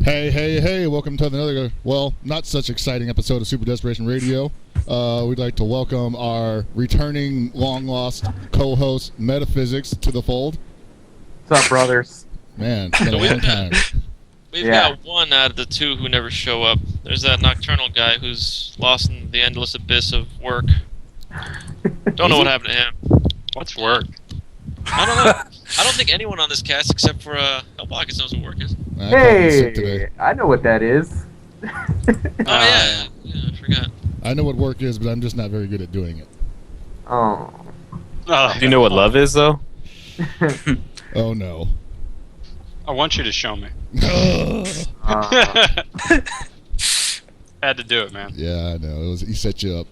Hey, hey, hey, welcome to another, well, not such exciting episode of Super Desperation Radio. We'd like to welcome our returning, long-lost co-host, Metaphysics, to the fold. What's up, brothers? Man, it's been a long time. We've got one out of the two who never show up. There's that nocturnal guy who's lost in the endless abyss of work. Don't know what happened to him. What's work? I don't know. I don't think anyone on this cast except for Hellpockets knows what work is. Hey, I know what that is. Yeah, I forgot. I know what work is, but I'm just not very good at doing it. Oh. Do You know what love is, though? Oh, no. I want you to show me. Had to do it, man. Yeah, I know. He set you up.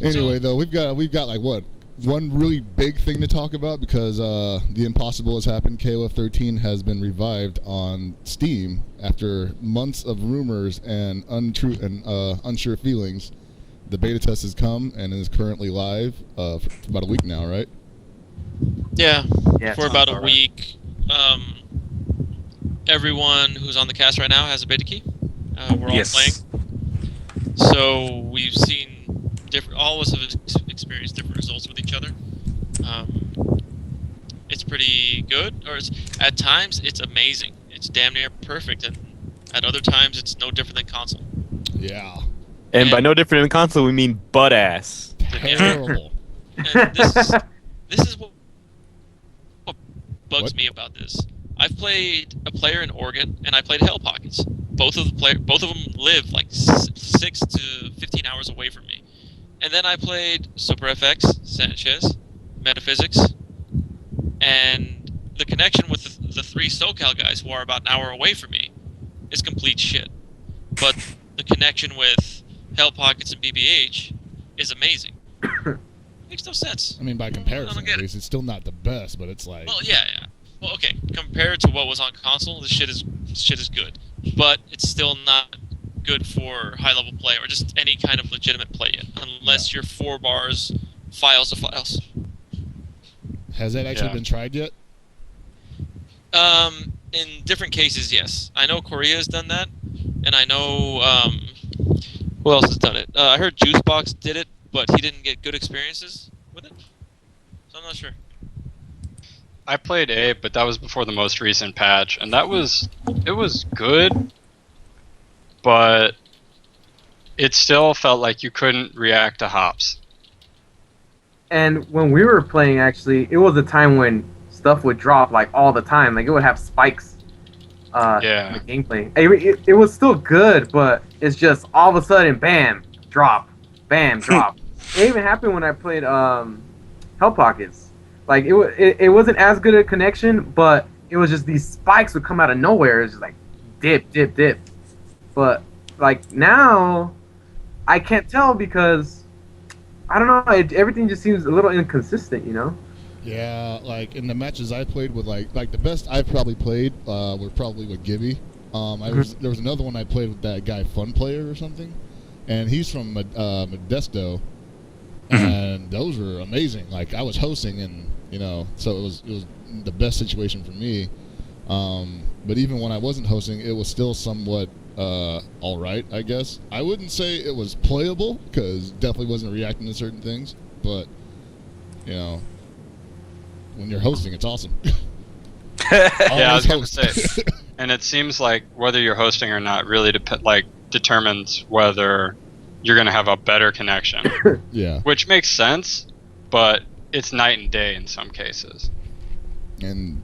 Anyway, though, we've got like what? One really big thing to talk about because the impossible has happened. KOF XIII has been revived on Steam after months of rumors and unsure feelings. The beta test has come and is currently live for about a week now, right? Yeah, Yeah, for about a alright. week. Everyone who's on the cast right now has a beta key. We're all playing. So we've seen all of us have experienced different results with each other. It's pretty good, or at times it's amazing. It's damn near perfect, and at other times it's no different than console. Yeah. And by no different than console, we mean butt ass. Terrible. And this is what bugs me about this. I've played a player in Oregon, and I played Hellpockets. Both of them live like 6 to 15 hours away from me. And then I played Super FX, Sanchez, Metaphysics, and the connection with the three SoCal guys who are about an hour away from me is complete shit. But the connection with Hellpockets and BBH is amazing. Makes no sense. I mean, by I comparison, don't get at it. least, it's still not the best, but it's like... Well, yeah. Well, okay. Compared to what was on console, this shit is good, but it's still not good for high-level play or just any kind of legitimate play yet, unless you're 4 bars, files to files. Has that actually been tried yet? In different cases, yes. I know Korea has done that, and I know who else has done it. I heard Juicebox did it, but he didn't get good experiences with it, so I'm not sure. I played Abe, but that was before the most recent patch, and it was good, but it still felt like you couldn't react to hops. And when we were playing, actually, it was a time when stuff would drop like all the time. Like it would have spikes. In the gameplay. It was still good, but it's just all of a sudden, bam, drop, bam, drop. It even happened when I played Hellpockets. Like it wasn't as good a connection, but it was just these spikes would come out of nowhere. It's just like dip, dip, dip. But like now, I can't tell because I don't know. Everything just seems a little inconsistent, you know. Yeah, like in the matches I played with, like the best I've probably played were probably with Gibby. There was another one I played with that guy Fun Player or something, and he's from Modesto, and those were amazing. Like I was hosting, and so it was the best situation for me. But even when I wasn't hosting, it was still somewhat all right, I guess. I wouldn't say it was playable because definitely wasn't reacting to certain things, but when you're hosting, it's awesome. Yeah, I was Always gonna host. say, and it seems like whether you're hosting or not really determines whether you're gonna have a better connection. Yeah. Which makes sense, but it's night and day in some cases. And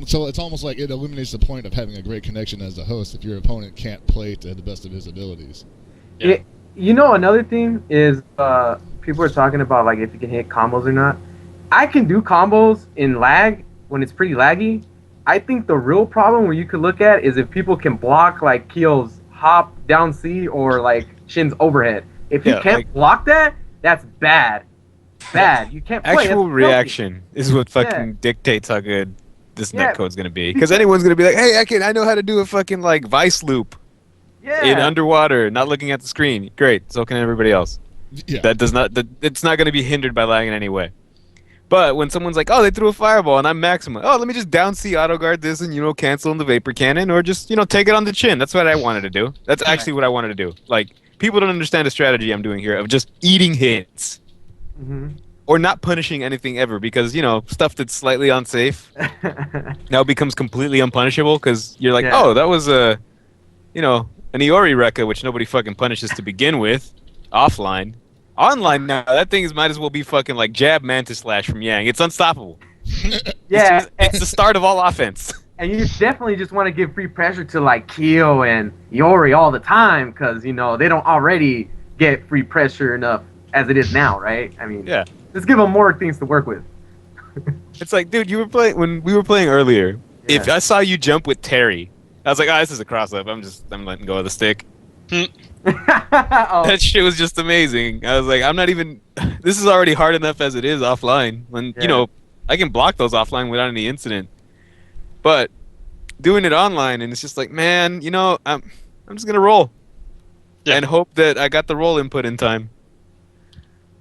so it's almost like it eliminates the point of having a great connection as a host if your opponent can't play to the best of his abilities. Yeah. Another thing is people are talking about like if you can hit combos or not. I can do combos in lag when it's pretty laggy. I think the real problem where you could look at is if people can block like Keel's hop down C or like Shin's overhead. If you can't block that, that's bad. Bad. You can't play. Actual That's reaction is what fucking dictates how good this netcode's gonna be. Because anyone's gonna be like, hey, I know how to do a fucking like vice loop in underwater, not looking at the screen. Great. So can everybody else. Yeah. It's not gonna be hindered by lag in any way. But when someone's like, oh, they threw a fireball and I'm Maxima. Oh, let me just down C auto guard this and, cancel in the vapor cannon or just, take it on the chin. That's what I wanted to do. That's actually what I wanted to do. Like, people don't understand the strategy I'm doing here of just eating hits. Mm-hmm. Or not punishing anything ever because, stuff that's slightly unsafe now becomes completely unpunishable because you're like, oh, that was an Iori Rekka, which nobody fucking punishes to begin with, offline. Online now, that thing might as well be fucking like jab Mantis Slash from Yang. It's unstoppable. It's the start of all offense. And you definitely just want to give free pressure to like Kyo and Iori all the time because, they don't already get free pressure enough as it is now, right? I mean, just give them more things to work with. It's like, dude, when we were playing earlier, if I saw you jump with Terry, I was like, this is a cross-up. I'm letting go of the stick. That shit was just amazing. I was like, this is already hard enough as it is offline. When I can block those offline without any incident. But doing it online and it's just like, man, I'm just gonna roll. And hope that I got the roll input in time.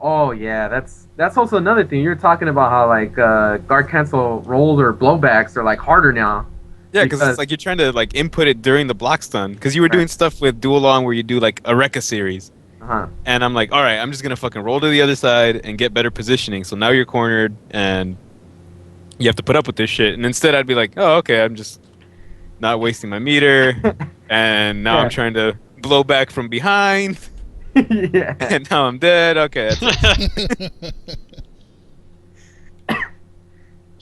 Oh yeah, that's also another thing. You're talking about how like guard cancel rolls or blowbacks are like harder now. Yeah, because it's like you're trying to like input it during the block stun. Because you were doing stuff with Dual Long where you do like a Rekka series. And I'm like, all right, I'm just going to fucking roll to the other side and get better positioning. So now you're cornered and you have to put up with this shit. And instead I'd be like, oh, okay, I'm just not wasting my meter. And now I'm trying to blow back from behind. And now I'm dead. Okay, that's it.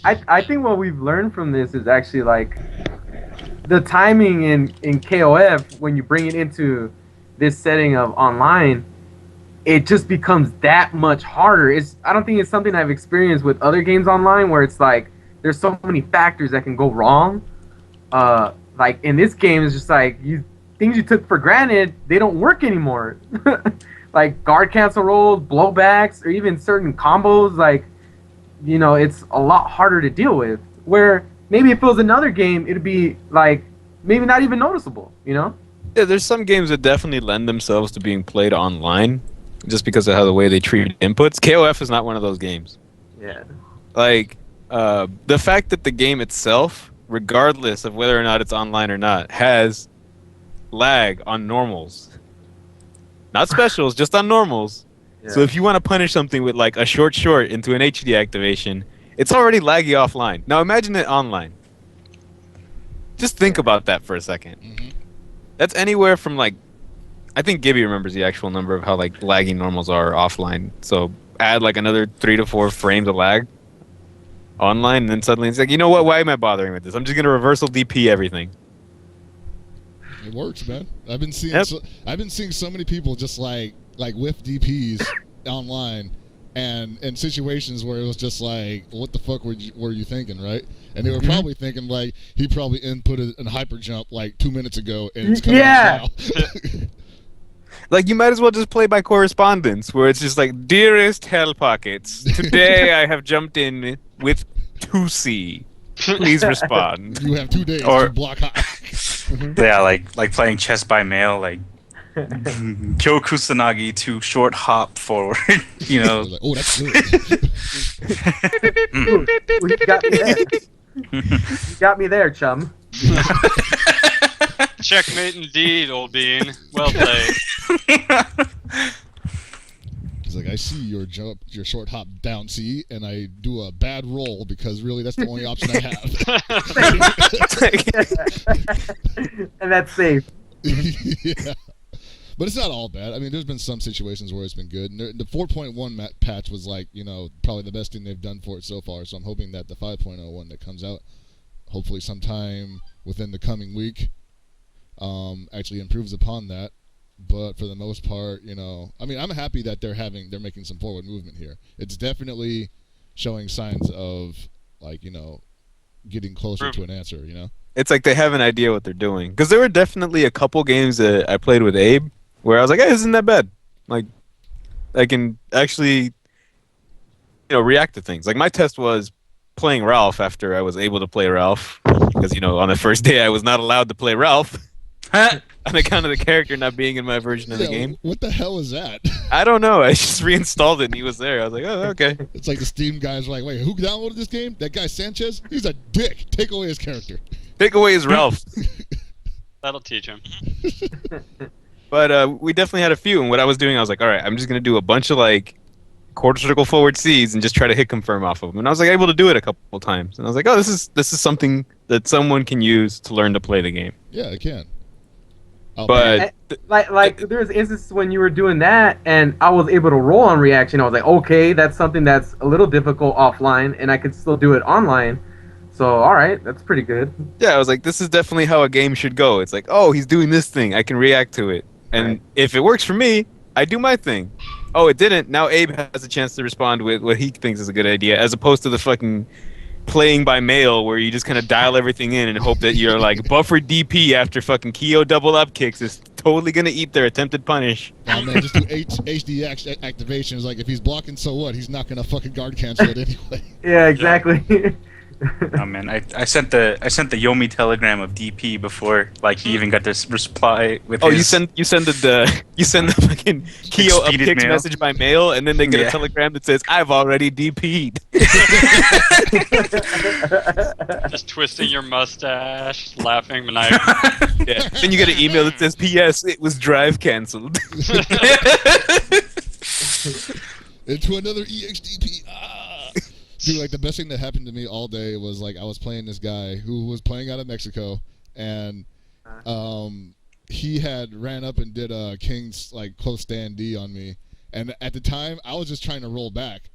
I think what we've learned from this is actually like the timing in KOF when you bring it into this setting of online, it just becomes that much harder. I don't think it's something I've experienced with other games online where it's like there's so many factors that can go wrong. Like in this game, it's just like things you took for granted, they don't work anymore. Like guard cancel rolls, blowbacks, or even certain combos, like it's a lot harder to deal with. Where maybe if it was another game, it'd be like maybe not even noticeable, Yeah, there's some games that definitely lend themselves to being played online, just because of how the way they treat inputs. KOF is not one of those games. Yeah. Like the fact that the game itself, regardless of whether or not it's online or not, has lag on normals, not specials, just on normals. So if you want to punish something with like a short into an HD activation, it's already laggy offline. Now imagine it online. Just think about that for a second. Mm-hmm. That's anywhere from like, I think Gibby remembers the actual number of how like laggy normals are offline. So add like another 3 to 4 frames of lag online, and then suddenly it's like, you know what? Why am I bothering with this? I'm just gonna reversal DP everything. It works, man. I've been seeing so many people just like whiff DPs online, and in situations where it was just like, what the fuck were you thinking, right? And they were probably thinking like he probably inputted a hyper jump like 2 minutes ago, and it's coming out now. Like you might as well just play by correspondence, where it's just like, dearest Hell Pockets, today I have jumped in with 2C. Please respond. You have 2 days to block high. Yeah, like playing chess by mail, like Kyo Kusanagi to short hop forward, Like, oh, that's good. Ooh, you got me there. You got me there, chum. Checkmate indeed, old bean. Well played. He's like, I see your short hop down C, and I do a bad roll because really that's the only option I have. And that's safe. Yeah. But it's not all bad. I mean, there's been some situations where it's been good. And the 4.1 patch was like, probably the best thing they've done for it so far. So I'm hoping that the 5.0 one that comes out, hopefully sometime within the coming week, actually improves upon that. But for the most part, I mean, I'm happy that they're making some forward movement here. It's definitely showing signs of like, getting closer to an answer, It's like they have an idea what they're doing. Because there were definitely a couple games that I played with Abe where I was like, hey, this isn't that bad. Like, I can actually, react to things. Like, my test was playing Ralph after I was able to play Ralph. Because, on the first day I was not allowed to play Ralph. on account of the character not being in my version of the game. What the hell is that? I don't know. I just reinstalled it and he was there. I was like, oh, okay. It's like the Steam guys were like, wait, who downloaded this game? That guy Sanchez? He's a dick. Take away his character. Take away his Ralph. That'll teach him. But we definitely had a few, and what I was doing, I was like, all right, I'm just going to do a bunch of, like, quarter circle forward C's and just try to hit confirm off of them. And I was, like, able to do it a couple times. And I was like, oh, this is something that someone can use to learn to play the game. Yeah, it can. But... Like there's instances when you were doing that, and I was able to roll on reaction. I was like, okay, that's something that's a little difficult offline, and I could still do it online. So, all right, that's pretty good. Yeah, I was like, this is definitely how a game should go. It's like, oh, he's doing this thing. I can react to it. And if it works for me, I do my thing. Oh, it didn't. Now Abe has a chance to respond with what he thinks is a good idea, as opposed to the fucking playing by mail where you just kind of dial everything in and hope that your like buffer DP after fucking KO double up kicks is totally going to eat their attempted punish. Oh, man, just do HD activations. Like, if he's blocking, so what? He's not going to fucking guard cancel it anyway. Yeah, exactly. Oh man, I sent the Yomi telegram of DP before like he even got this reply with. Oh, his you send the fucking Keo up kicks message by mail, and then they get a telegram that says I've already DP'd. Just twisting your mustache, laughing maniacally. Yeah. Then you get an email that says P.S. It was drive canceled. Into another EXDP. Dude, like, the best thing that happened to me all day was, like, I was playing this guy who was playing out of Mexico, and he had ran up and did a King's, like, close stand D on me. And at the time, I was just trying to roll back.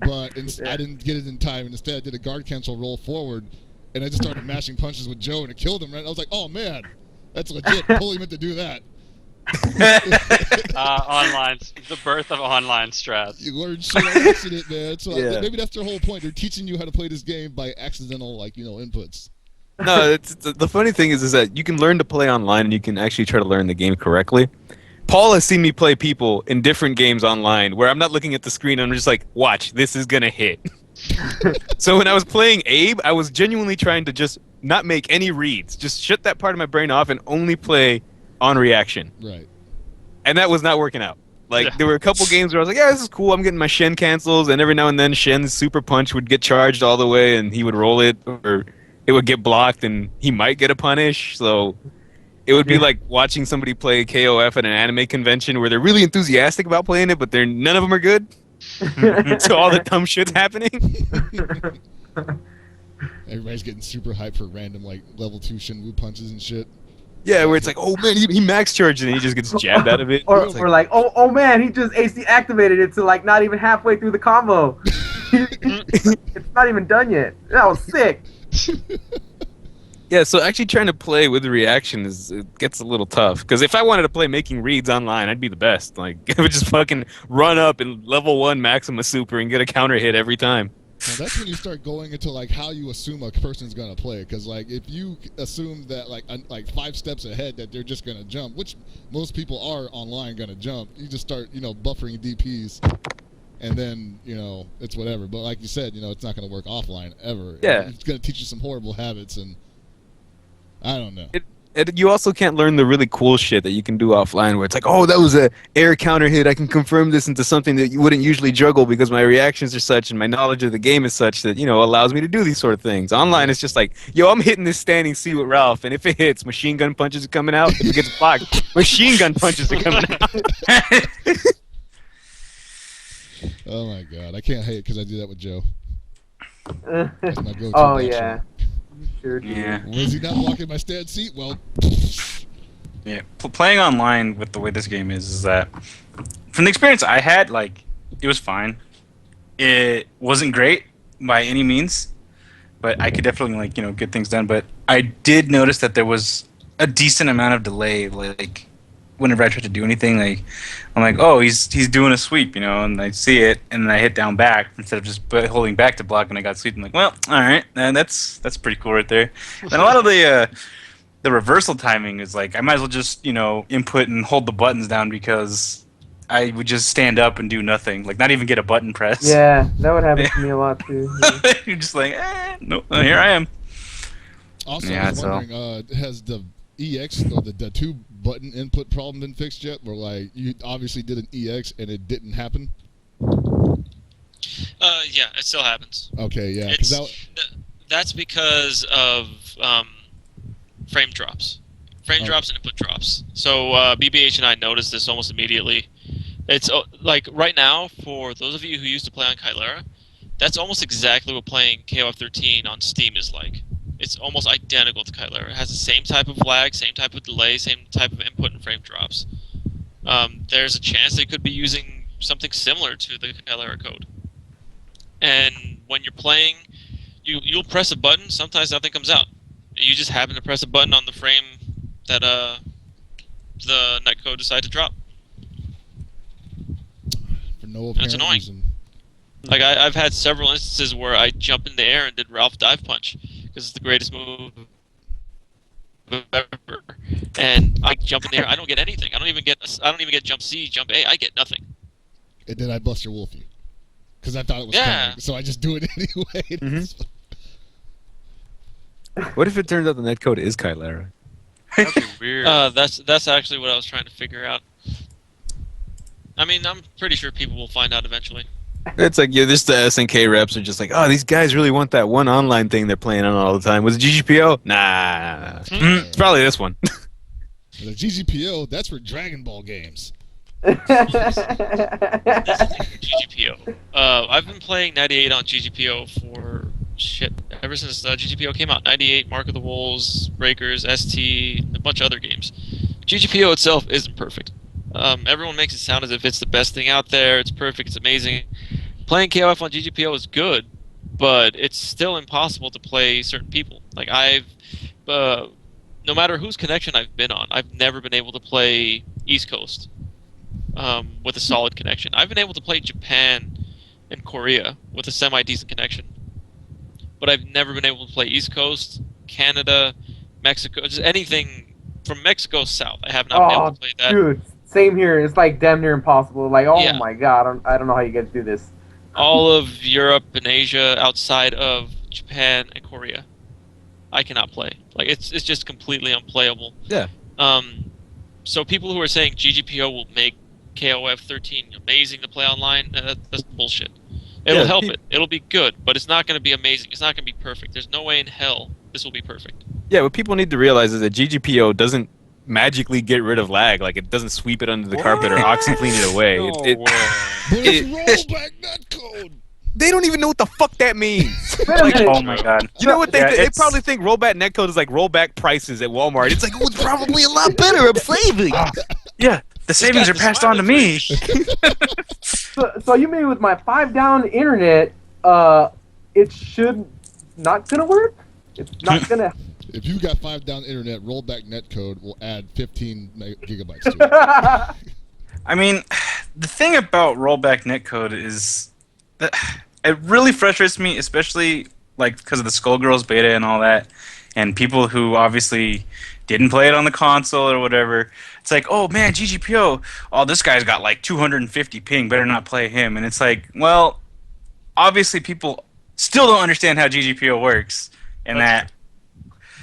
But I didn't get it in time, and instead I did a guard cancel roll forward, and I just started mashing punches with Joe, and it killed him, right? I was like, oh, man, that's legit. Totally meant to do that. Online, the birth of online strats. You learn shit on accident, man. So maybe that's their whole point. They're teaching you how to play this game by accidental, like, inputs. No, the funny thing is that you can learn to play online and you can actually try to learn the game correctly. Paul has seen me play people in different games online where I'm not looking at the screen. I'm just like, watch, this is gonna hit. So when I was playing Abe, I was genuinely trying to just not make any reads, just shut that part of my brain off and only play on reaction. Right. And that was not working out. Like, there were a couple games where I was like, yeah, this is cool. I'm getting my Shen cancels. And every now and then Shen's super punch would get charged all the way and he would roll it. Or it would get blocked and he might get a punish. So it would be like watching somebody play KOF at an anime convention where they're really enthusiastic about playing it, but none of them are good. So all the dumb shit's happening. Everybody's getting super hyped for random, like, level 2 Shenwu punches and shit. Yeah, where it's like, oh man, he max charged and he just gets jabbed out of it. Or like, oh man, he just AC activated it to like not even halfway through the combo. It's not even done yet. That was sick. Yeah, so actually trying to play with the reaction it gets a little tough. Because if I wanted to play making reads online, I'd be the best. Like, I would just fucking run up and level 1 Maxima Super and get a counter hit every time. Now that's when you start going into, like, how you assume a person's gonna play. Because, like, if you assume that, like 5 steps ahead that they're just gonna jump, which most people are online gonna jump, you just start, buffering DPs, and then, it's whatever. But like you said, it's not gonna work offline ever. Yeah. It's gonna teach you some horrible habits, and I don't know. You also can't learn the really cool shit that you can do offline where it's like, oh, that was a air counter hit. I can confirm this into something that you wouldn't usually juggle because my reactions are such and my knowledge of the game is such that, allows me to do these sort of things. Online, it's just like, yo, I'm hitting this standing C with Ralph, and if it hits, machine gun punches are coming out. If it gets blocked, machine gun punches are coming out. Oh, my God. I can't hate it because I do that with Joe. Oh, yeah. Sure do. Yeah. Was he not blocking my stand seat? Well, yeah. Playing online with the way this game is that, from the experience I had, like, it was fine. It wasn't great by any means, but I could definitely, like, get things done. But I did notice that there was a decent amount of delay, like, whenever I tried to do anything, like, I'm like, oh, he's doing a sweep, and I see it, and then I hit down back instead of just holding back to block when I got sweep. I'm like, well, all right, that's pretty cool right there. And a lot of the reversal timing is like, I might as well just, input and hold the buttons down because I would just stand up and do nothing, like not even get a button press. Yeah, that would happen to me a lot too. Yeah. You're just like, nope, here I am. Also, I was wondering, has the EX or the 2-button input problem been fixed yet? Where like you obviously did an EX and it didn't happen. Yeah, it still happens. Okay, yeah. That's because of frame drops. Frame drops and input drops. So BBH and I noticed this almost immediately. It's like right now, for those of you who used to play on Kylera, that's almost exactly what playing KOF XIII on Steam is like. It's almost identical to Kylera. It has the same type of lag, same type of delay, same type of input and frame drops. There's a chance they could be using something similar to the Kylera code. And when you're playing, you'll press a button, sometimes nothing comes out. You just happen to press a button on the frame that the netcode decided to drop. For no apparent annoying. reason. Like I've had several instances where I jump in the air and did Ralph dive punch because it's the greatest move ever. And I jump in the air, I don't get anything. I don't even get jump C, jump A. I get nothing. And then I bust your Wolfie. Because I thought it was coming, so I just do it anyway. What if it turns out the netcode is Kylera? That'd be weird. That's actually what I was trying to figure out. I mean, I'm pretty sure people will find out eventually. It's like, yeah, just the SNK reps are just like, oh, these guys really want that one online thing they're playing on all the time. Was it GGPO? Nah. It's probably this one. The GGPO, that's for Dragon Ball games. That's GGPO. I've been playing 98 on GGPO for ever since GGPO came out. 98, Mark of the Wolves, Breakers, ST, a bunch of other games. GGPO itself isn't perfect. Everyone makes it sound as if it's the best thing out there. It's perfect. It's amazing. Playing KOF on GGPO is good, but it's still impossible to play certain people. Like no matter whose connection I've been on, I've never been able to play East Coast. With a solid connection. I've been able to play Japan and Korea with a semi-decent connection. But I've never been able to play East Coast, Canada, Mexico, just anything from Mexico south. I have not been able to play that. Dude, same here. It's like damn near impossible. Like, my god, I don't know how you guys do this. All of Europe and Asia outside of Japan and Korea, I cannot play. Like, it's just completely unplayable. Yeah. So people who are saying GGPO will make KOF XIII amazing to play online, that's bullshit. It'll help it. It'll be good, but it's not going to be amazing. It's not going to be perfect. There's no way in hell this will be perfect. Yeah, what people need to realize is that GGPO doesn't magically get rid of lag. Like, it doesn't sweep it under the carpet or OxyClean it away. But it's rollback netcode. They don't even know what the fuck that means. Like, oh my god. You know what they probably think rollback netcode is like rollback prices at Walmart. It's like, oh, it's probably a lot better. I'm saving. Yeah, the savings are passed on to me. So you mean with my 5-down internet, it should not gonna work? It's not gonna. If you got 5-down internet, rollback netcode will add 15 gigabytes to it. I mean, the thing about rollback netcode is that it really frustrates me, especially like because of the Skullgirls beta and all that, and people who obviously didn't play it on the console or whatever. It's like, oh man, GGPO, oh, this guy's got like 250 ping, better not play him. And it's like, well, obviously people still don't understand how GGPO works, and that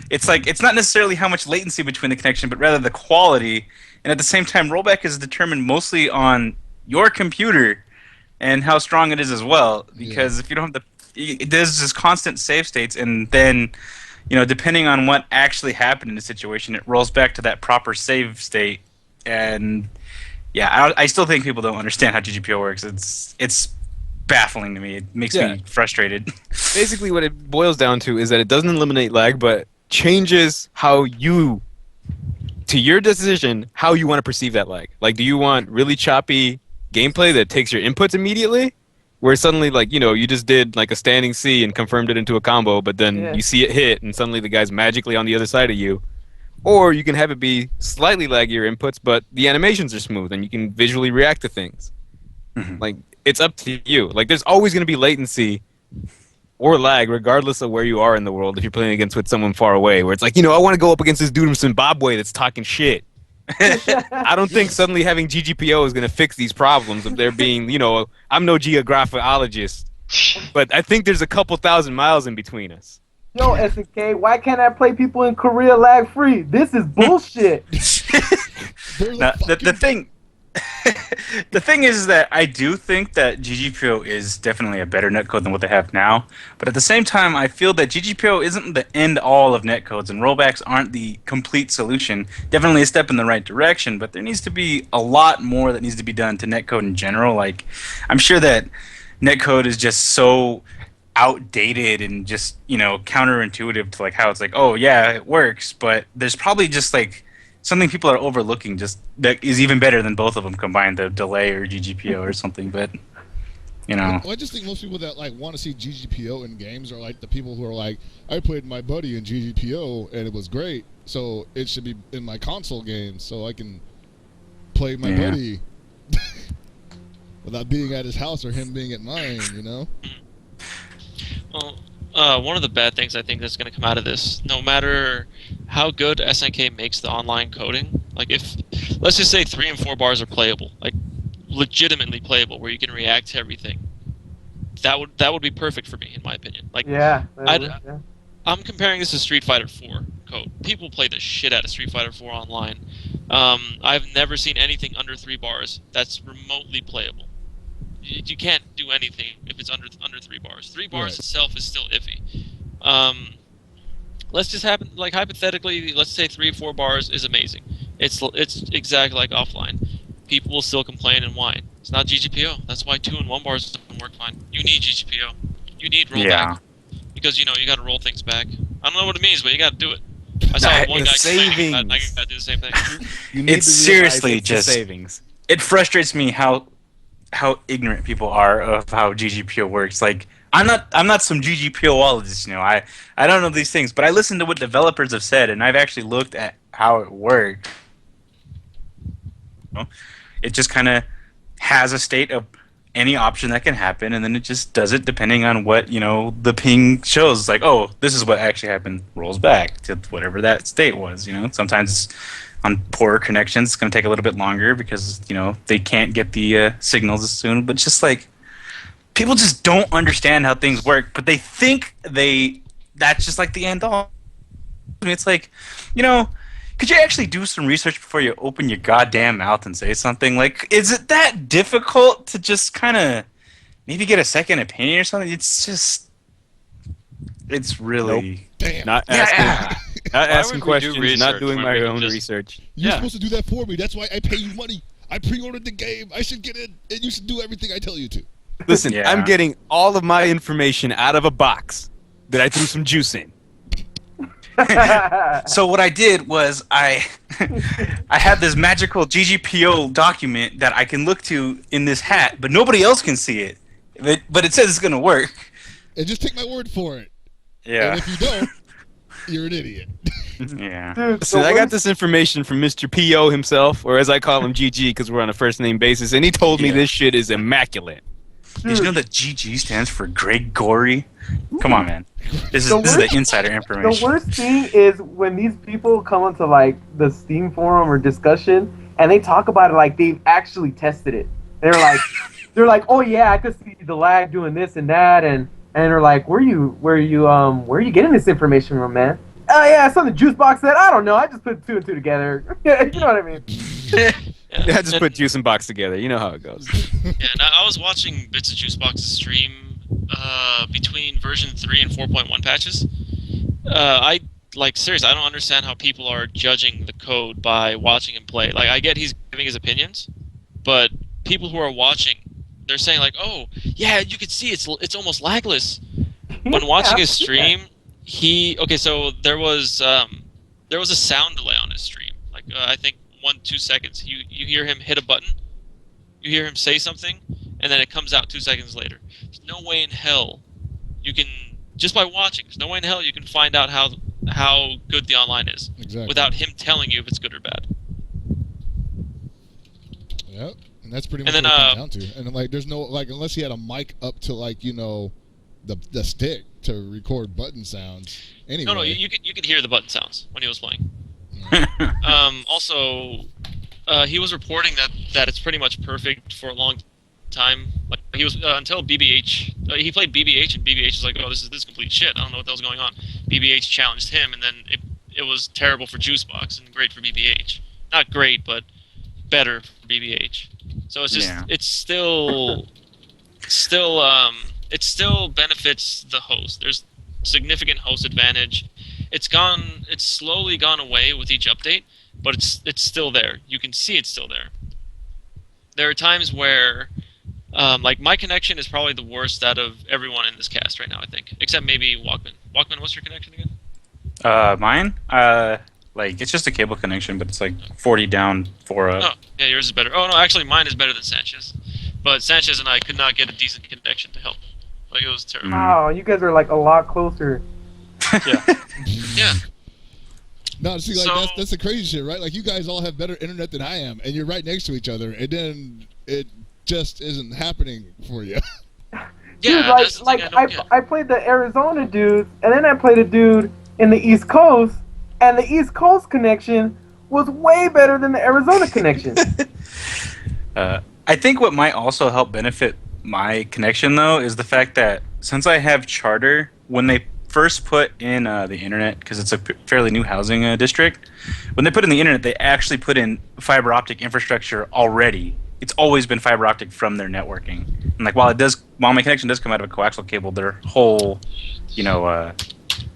it's like, it's not necessarily how much latency between the connection, but rather the quality. And at the same time, rollback is determined mostly on your computer and how strong it is as well. Because if you don't have there's just constant save states, and then, you know, depending on what actually happened in the situation, it rolls back to that proper save state. And yeah, I still think people don't understand how GGPO works. It's baffling to me. It makes me frustrated. Basically, what it boils down to is that it doesn't eliminate lag, but changes how you, to your decision, how you want to perceive that lag. Like, do you want really choppy gameplay that takes your inputs immediately, where suddenly, like, you know, you just did like a standing C and confirmed it into a combo, but then you see it hit and suddenly the guy's magically on the other side of you? Or you can have it be slightly laggier inputs, but the animations are smooth and you can visually react to things. Like, it's up to you. Like, there's always going to be latency or lag regardless of where you are in the world if you're playing against with someone far away, where it's like, you know, I want to go up against this dude from Zimbabwe that's talking shit. I don't think suddenly having GGPO is going to fix these problems of there being, you know, I'm no geographologist, but I think there's a couple thousand miles in between us. Yo, SNK, why can't I play people in Korea lag free? This is bullshit. Now, the thing, the thing is that I do think that GGPO is definitely a better netcode than what they have now. But at the same time, I feel that GGPO isn't the end all of netcodes, and rollbacks aren't the complete solution. Definitely a step in the right direction, but there needs to be a lot more that needs to be done to netcode in general. Like, I'm sure that netcode is just so outdated and just, you know, counterintuitive to like how it's like, oh yeah, it works, but there's probably just like something people are overlooking just that is even better than both of them combined, the delay or GGPO or something. But you know, well, I just think most people that like want to see GGPO in games are like the people who are like, I played my buddy in GGPO and it was great, so it should be in my console games so I can play my buddy without being at his house or him being at mine, you know. Well, one of the bad things I think that's going to come out of this, no matter how good SNK makes the online coding, like if, let's just say 3 and 4 bars are playable, like legitimately playable, where you can react to everything, that would be perfect for me, in my opinion. Like, I'm comparing this to Street Fighter 4 code. People play the shit out of Street Fighter 4 online. I've never seen anything under 3 bars that's remotely playable. You can't do anything if it's under 3 bars. 3 bars itself is still iffy. Let's just hypothetically, let's say 3 or 4 bars is amazing. It's exactly like offline. People will still complain and whine. It's not GGPO. That's why 2 and 1 bars don't work fine. You need GGPO. You need rollback because you got to roll things back. I don't know what it means, but you got to do it. I saw one guy complaining about it, and I got to do the same thing. It's seriously just savings. It frustrates me how ignorant people are of how GGPO works. Like, I'm not some GGPOologist, you know. I don't know these things, but I listen to what developers have said, and I've actually looked at how it works. You know? It just kind of has a state of any option that can happen, and then it just does it depending on what, you know, the ping shows. It's like, oh, this is what actually happened. Rolls back to whatever that state was. You know, sometimes on poorer connections, it's going to take a little bit longer because, you know, they can't get the signals as soon. But just like, people just don't understand how things work, but they think that's just like the end all. I mean, it's like, you know, could you actually do some research before you open your goddamn mouth and say something? Like, is it that difficult to just kind of maybe get a second opinion or something? It's just, it's really not asking questions, not doing my own research. You're supposed to do that for me. That's why I pay you money. I pre-ordered the game. I should get in, and you should do everything I tell you to. Listen, I'm getting all of my information out of a box that I threw some juice in. So what I did was I had this magical GGPO document that I can look to in this hat, but nobody else can see it. But it says it's going to work. And just take my word for it. Yeah. And if you don't, you're an idiot. Yeah. Dude, so I got this information from Mr. P.O. himself, or as I call him, GG, because we're on a first-name basis, and he told me this shit is immaculate. Did you know that GG stands for Gregory? Come on, man. This is the insider information. The worst thing is when these people come onto like the Steam forum or discussion, and they talk about it like they've actually tested it. They're like, oh yeah, I could see the lag doing this and that, and they're like, where are you getting this information from, man? Oh yeah, it's on the juice box set. I don't know. I just put 2 and 2 together. You know what I mean? Yeah, just put juice and box together. You know how it goes. Yeah, and I was watching bits of Juicebox's stream between version 3 and 4.1 patches. Seriously, I don't understand how people are judging the code by watching him play. Like, I get he's giving his opinions, but people who are watching, they're saying like, oh, yeah, you can see it's almost lagless. When watching his stream, so there was a sound delay on his stream. Like, I think 1-2 seconds. You hear him hit a button, you hear him say something, and then it comes out 2 seconds later. There's no way in hell you can, just by watching, there's no way in hell you can find out how good the online is without him telling you if it's good or bad. Yep, and that's pretty much what it comes down to. And like, there's no, like, unless he had a mic up to, like, you know, the stick to record button sounds. Anyway. No, you could hear the button sounds when he was playing. Also, he was reporting that it's pretty much perfect for a long time. Like he was until BBH. He played BBH, and BBH was like, "Oh, this is complete shit. I don't know what the hell's going on." BBH challenged him, and then it was terrible for Juicebox and great for BBH. Not great, but better for BBH. So it's just it still benefits the host. There's significant host advantage. It's slowly gone away with each update, but it's still there. You can see it's still there. There are times where like my connection is probably the worst out of everyone in this cast right now, I think, except maybe Walkman. Walkman, what's your connection again? Mine? Like, it's just a cable connection, but it's like 40 down, 4 up. Oh, yeah, yours is better. Oh, no, actually, mine is better than Sanchez. But Sanchez and I could not get a decent connection to help. Like, it was terrible. Wow, you guys are like a lot closer. Yeah. Yeah. No, see, like that's the crazy shit, right? Like you guys all have better internet than I am, and you're right next to each other, and then it just isn't happening for you. Dude, I played the Arizona dude, and then I played a dude in the East Coast, and the East Coast connection was way better than the Arizona connection. I think what might also help benefit my connection, though, is the fact that since I have Charter, when they first put in the internet, because it's a fairly new housing district, when they put in the internet, they actually put in fiber optic infrastructure already. It's always been fiber optic from their networking. And like while my connection does come out of a coaxial cable, their whole,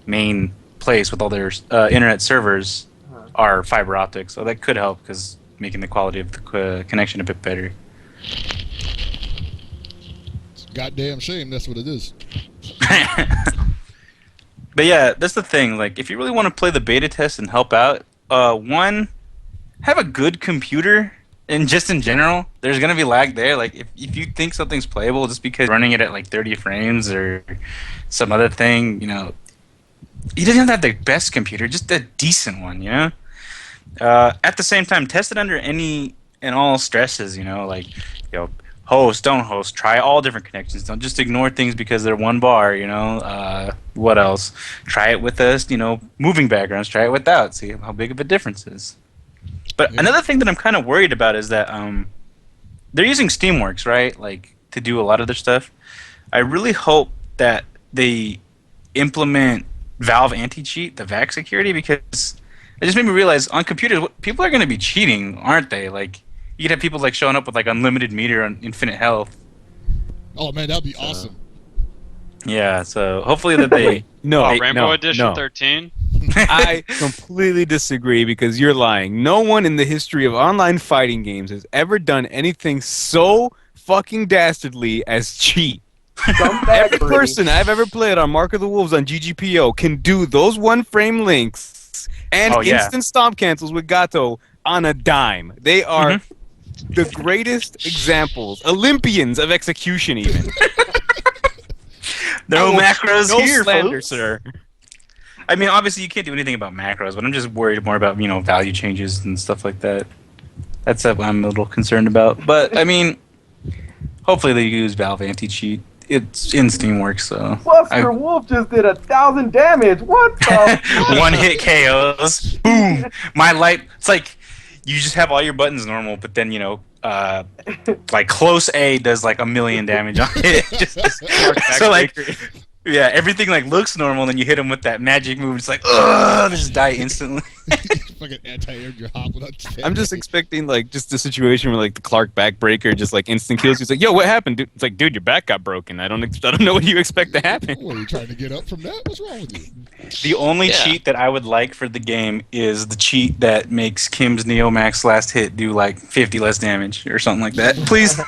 main place with all their internet servers are fiber optic. So that could help because making the quality of the connection a bit better. It's a goddamn shame that's what it is. But yeah, that's the thing. Like, if you really want to play the beta test and help out, one, have a good computer. And just in general, there's gonna be lag there. Like, if you think something's playable just because you're running it at like 30 frames or some other thing, you doesn't have to have the best computer, just a decent one, At the same time, test it under any and all stresses, host, don't host, try all different connections. Don't just ignore things because they're one bar, What else? Try it with us, moving backgrounds, try it without, see how big of a difference is. But another thing that I'm kind of worried about is that they're using Steamworks, right? Like, to do a lot of their stuff. I really hope that they implement Valve anti-cheat, the VAC security, because it just made me realize on computers, people are going to be cheating, aren't they? Like, you could have people like showing up with like unlimited meter and infinite health. Oh man, that'd be awesome. Yeah, so hopefully that they Rainbow Edition 13. I completely disagree because you're lying. No one in the history of online fighting games has ever done anything so fucking dastardly as cheat. Every person I've ever played on Mark of the Wolves on GGPO can do those one-frame links and instant stomp cancels with Gato on a dime. They are the greatest examples, Olympians of execution even. No macros here, slander, folks. Sir. I mean, obviously you can't do anything about macros, but I'm just worried more about, value changes and stuff like that. That's what I'm a little concerned about. But, I mean, hopefully they use Valve anti-cheat. It's in Steamworks, so... Buster Wolf just did 1,000 damage! What the One-hit KOs. Boom! My light... It's like, you just have all your buttons normal, but then, like, close A does, like, 1,000,000 damage on it. So, like... Yeah, everything like looks normal, and then you hit him with that magic move. It's like, ugh, just die instantly. Fucking anti-air, you're hopping up. I'm just expecting like just a situation where like the Clark backbreaker just like instant kills. He's like, "Yo, what happened, dude?" It's like, "Dude, your back got broken. I don't know what you expect to happen." What, are you trying to get up from that? What's wrong with you? The only cheat that I would like for the game is the cheat that makes Kim's Neomax last hit do like 50 less damage or something like that. Please.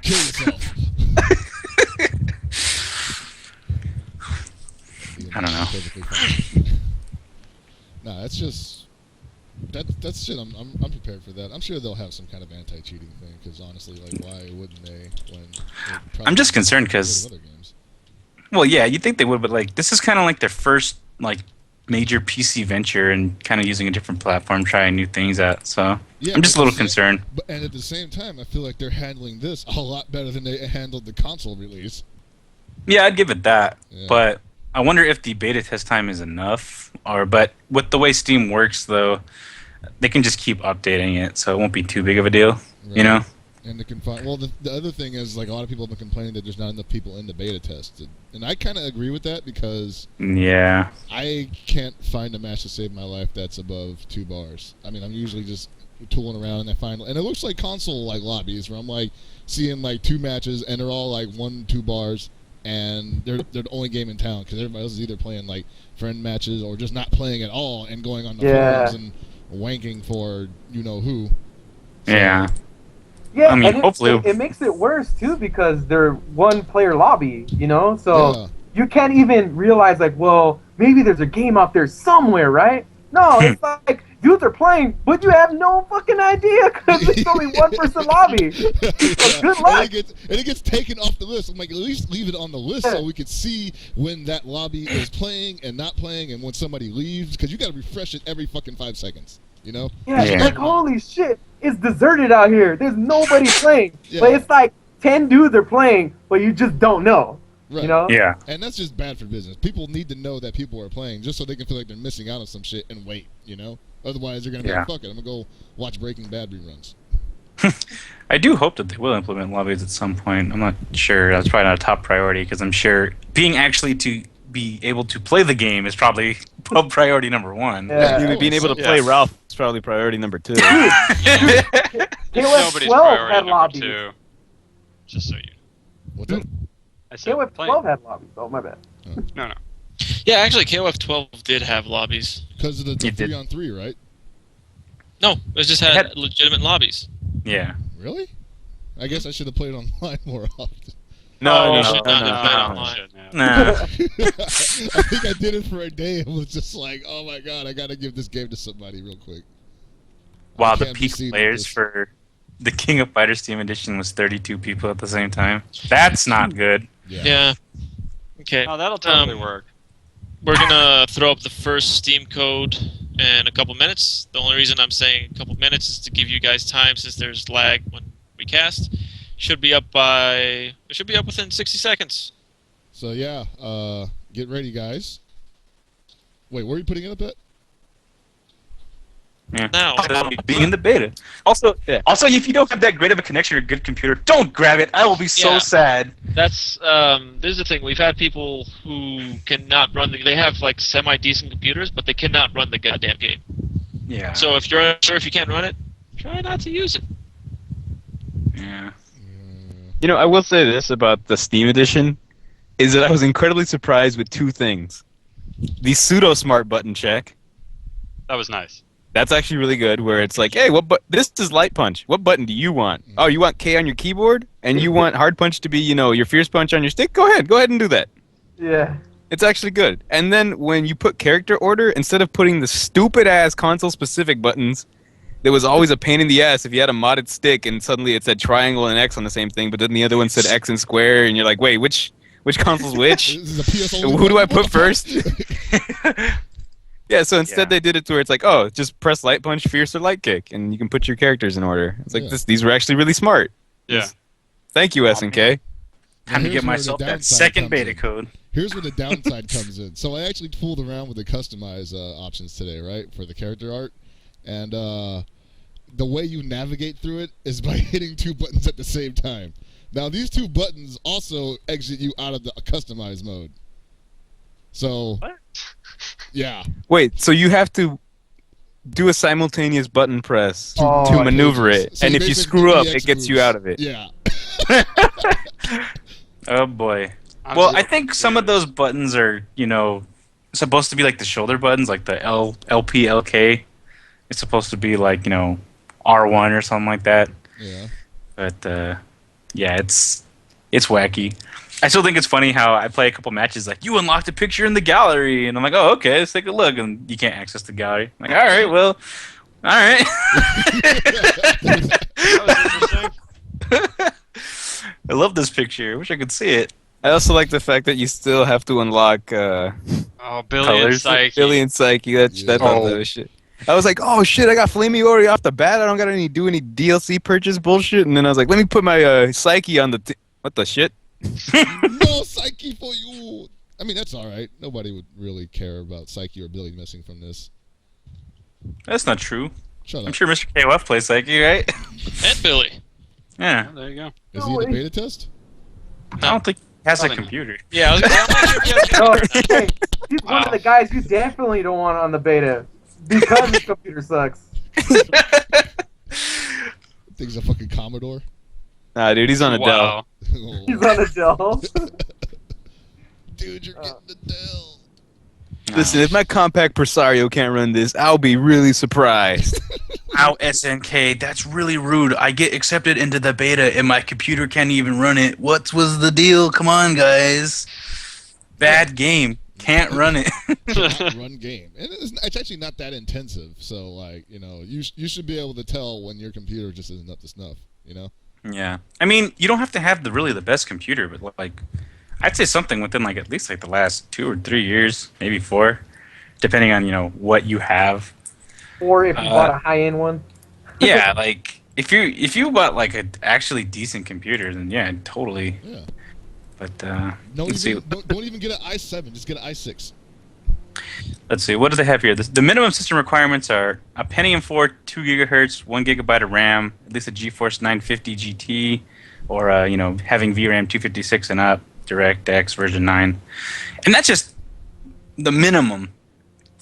Kill yourself. I don't know. No, that's just that's shit. I'm prepared for that. I'm sure they'll have some kind of anti-cheating thing. Because honestly, like, why wouldn't they? I'm just concerned because. Well, yeah, you'd think they would, but like this is kind of like their first like major PC venture and kind of using a different platform, trying new things out. So I'm just a little concerned. And at the same time, I feel like they're handling this a lot better than they handled the console release. Yeah, I'd give it that, but. I wonder if the beta test time is enough, but with the way Steam works, though, they can just keep updating it, so it won't be too big of a deal, Right. And the other thing is, like, a lot of people have been complaining that there's not enough people in the beta test, and I kind of agree with that because I can't find a match to save my life that's above 2 bars. I mean, I'm usually just tooling around and and it looks like console like lobbies where I'm like seeing like 2 matches and they're all like 1-2 bars, and they're the only game in town because everybody else is either playing like friend matches or just not playing at all and going on the forums and wanking for you know who. So, yeah. Yeah, I mean, and hopefully it makes it worse too because they're 1-player lobby, you know. So you can't even realize like, well, maybe there's a game out there somewhere, right? No, it's like dudes are playing, but you have no fucking idea because it's only 1-person lobby. So good luck. And it gets taken off the list. I'm like, at least leave it on the list so we can see when that lobby is playing and not playing, and when somebody leaves, because you got to refresh it every fucking 5 seconds. You know? Yeah, like holy shit, it's deserted out here. There's nobody playing. But it's like 10 dudes are playing, but you just don't know. Right. You know? Yeah. And that's just bad for business. People need to know that people are playing just so they can feel like they're missing out on some shit and wait, you know? Otherwise, they're going to be like, fuck it, I'm going to go watch Breaking Bad reruns. I do hope that they will implement lobbies at some point. I'm not sure. That's probably not a top priority because I'm sure being actually to be able to play the game is probably priority number 1. Yeah. Being able to play Ralph is probably priority number 2. KOF Nobody's priority had lobbies. 2. Just so you know. What's up? I said KOF XII had lobbies. Oh, my bad. No. Yeah, actually, KOF XII did have lobbies. Because of the 3-on-3, right? No, it just had legitimate lobbies. Yeah. Really? I guess I should have played online more often. No. I think I did it for a day and was just like, oh my god, I gotta give this game to somebody real quick. Wow, the peak players for the King of Fighters Steam Edition was 32 people at the same time. That's not good. Yeah. Okay. Oh, that'll totally work. We're gonna throw up the first Steam code in a couple minutes. The only reason I'm saying a couple minutes is to give you guys time since there's lag when we cast. Should be up within 60 seconds. So yeah, get ready, guys. Wait, where are you putting it up at? Yeah. Now, being in the beta. Also, if you don't have that great of a connection or good computer, don't grab it. I will be so sad. That's this is the thing. We've had people who cannot run they have like semi-decent computers, but they cannot run the goddamn game. Yeah. So if you're unsure if you can't run it, try not to use it. Yeah. You know, I will say this about the Steam Edition, is that I was incredibly surprised with 2 things. The pseudo-smart button check. That was nice. That's actually really good, where it's like, hey, this is light punch. What button do you want? Oh, you want K on your keyboard? And you want hard punch to be, you know, your fierce punch on your stick? Go ahead and do that. Yeah. It's actually good. And then when you put character order, instead of putting the stupid-ass console-specific buttons, there was always a pain in the ass if you had a modded stick and suddenly it said triangle and X on the same thing, but then the other one said X and square, and you're like, wait, which console's which? Who do I put first? Yeah, so instead they did it to where it's like, oh, just press light punch, fierce, or light kick, and you can put your characters in order. It's like, these were actually really smart. Yeah. Thank you, SNK. Time to get myself that second beta code. Here's where the downside comes in. So I actually fooled around with the customize options today, right, for the character art. And the way you navigate through it is by hitting 2 buttons at the same time. Now, these 2 buttons also exit you out of the customize mode. So, what? Yeah. Wait, so you have to do a simultaneous button press to maneuver it, so and if you screw up, it gets you out of it. Yeah. Oh boy. Well, I think some of those buttons are, you know, supposed to be like the shoulder buttons, like the LP, LK. It's supposed to be like, you know, R1 or something like that. Yeah. But yeah, it's wacky. I still think it's funny how I play a couple matches like, you unlocked a picture in the gallery, and I'm like, oh, okay, let's take a look, and you can't access the gallery. I'm like, all right, well, all right. That was interesting. I love this picture. I wish I could see it. I also like the fact that you still have to unlock Billy colors. and Psyche. Billy and Psyche. That was shit. I was like, oh shit, I got Flamey Ori off the bat. I don't got to do any DLC purchase bullshit. And then I was like, let me put my Psyche on the... What the shit? No Psyche for you. I mean, that's all right. Nobody would really care about Psyche or Billy missing from this. That's not true. Shut up. I'm sure Mr. KOF plays Psyche, right? And Billy. Yeah. There you go. Is he in the beta test? I don't think he has a Probably not. computer. Yeah, I'm not sure if you have No, hey, he's one of the guys you definitely don't want on the beta because his computer sucks. Thing's a fucking Commodore. Nah, dude, he's on a Dell. Oh. He's on a Dell. Dude, you're getting the Dell. Listen, if my compact Presario can't run this, I'll be really surprised. Ow, SNK, that's really rude. I get accepted into the beta and my computer can't even run it. What was the deal? Come on, guys. Bad game. Can't run it. Run game, and it's actually not that intensive. So, like, you know, you should be able to tell when your computer just isn't up to snuff. You know. Yeah. I mean, you don't have to have really the best computer, but like, I'd say something within like at least like the last 2 or 3 years, maybe 4, depending on what you have. Or if you bought a high-end one. Yeah, like if you bought like a actually decent computer, then yeah, totally. Yeah. But Don't even get an i7. Just get an i6. let's see, what do they have here? The minimum system requirements are a Pentium 4, 2 gigahertz, 1 gigabyte of RAM, at least a GeForce 950 GT, or having VRAM 256 and up, DirectX version 9, and that's just the minimum,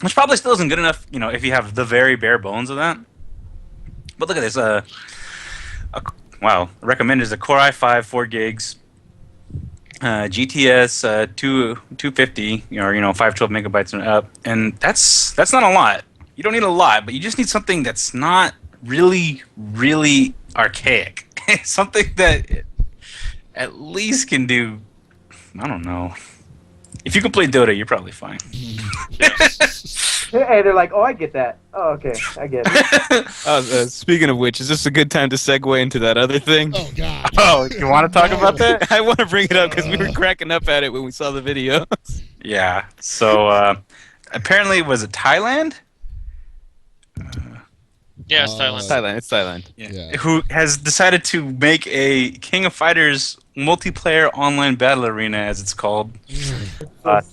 which probably still isn't good enough, if you have the very bare bones of that. But look at this. Wow, recommended is a Core i5, 4 gigs. GTS 250 or 512 megabytes and up, and that's not a lot. You don't need a lot, but you just need something that's not really archaic. Something that at least can do, I don't know. If you can play Dota, you're probably fine. Hey, they're like, oh, I get that. Oh, okay, I get it. Speaking of which, is this a good time to segue into that other thing? Oh God. Oh, you want to talk about that? I want to bring it up because we were cracking up at it when we saw the video. Yeah. So apparently, was it Thailand? Yeah, it's Thailand. It's Thailand. Yeah. Who has decided to make a King of Fighters multiplayer online battle arena, as it's called.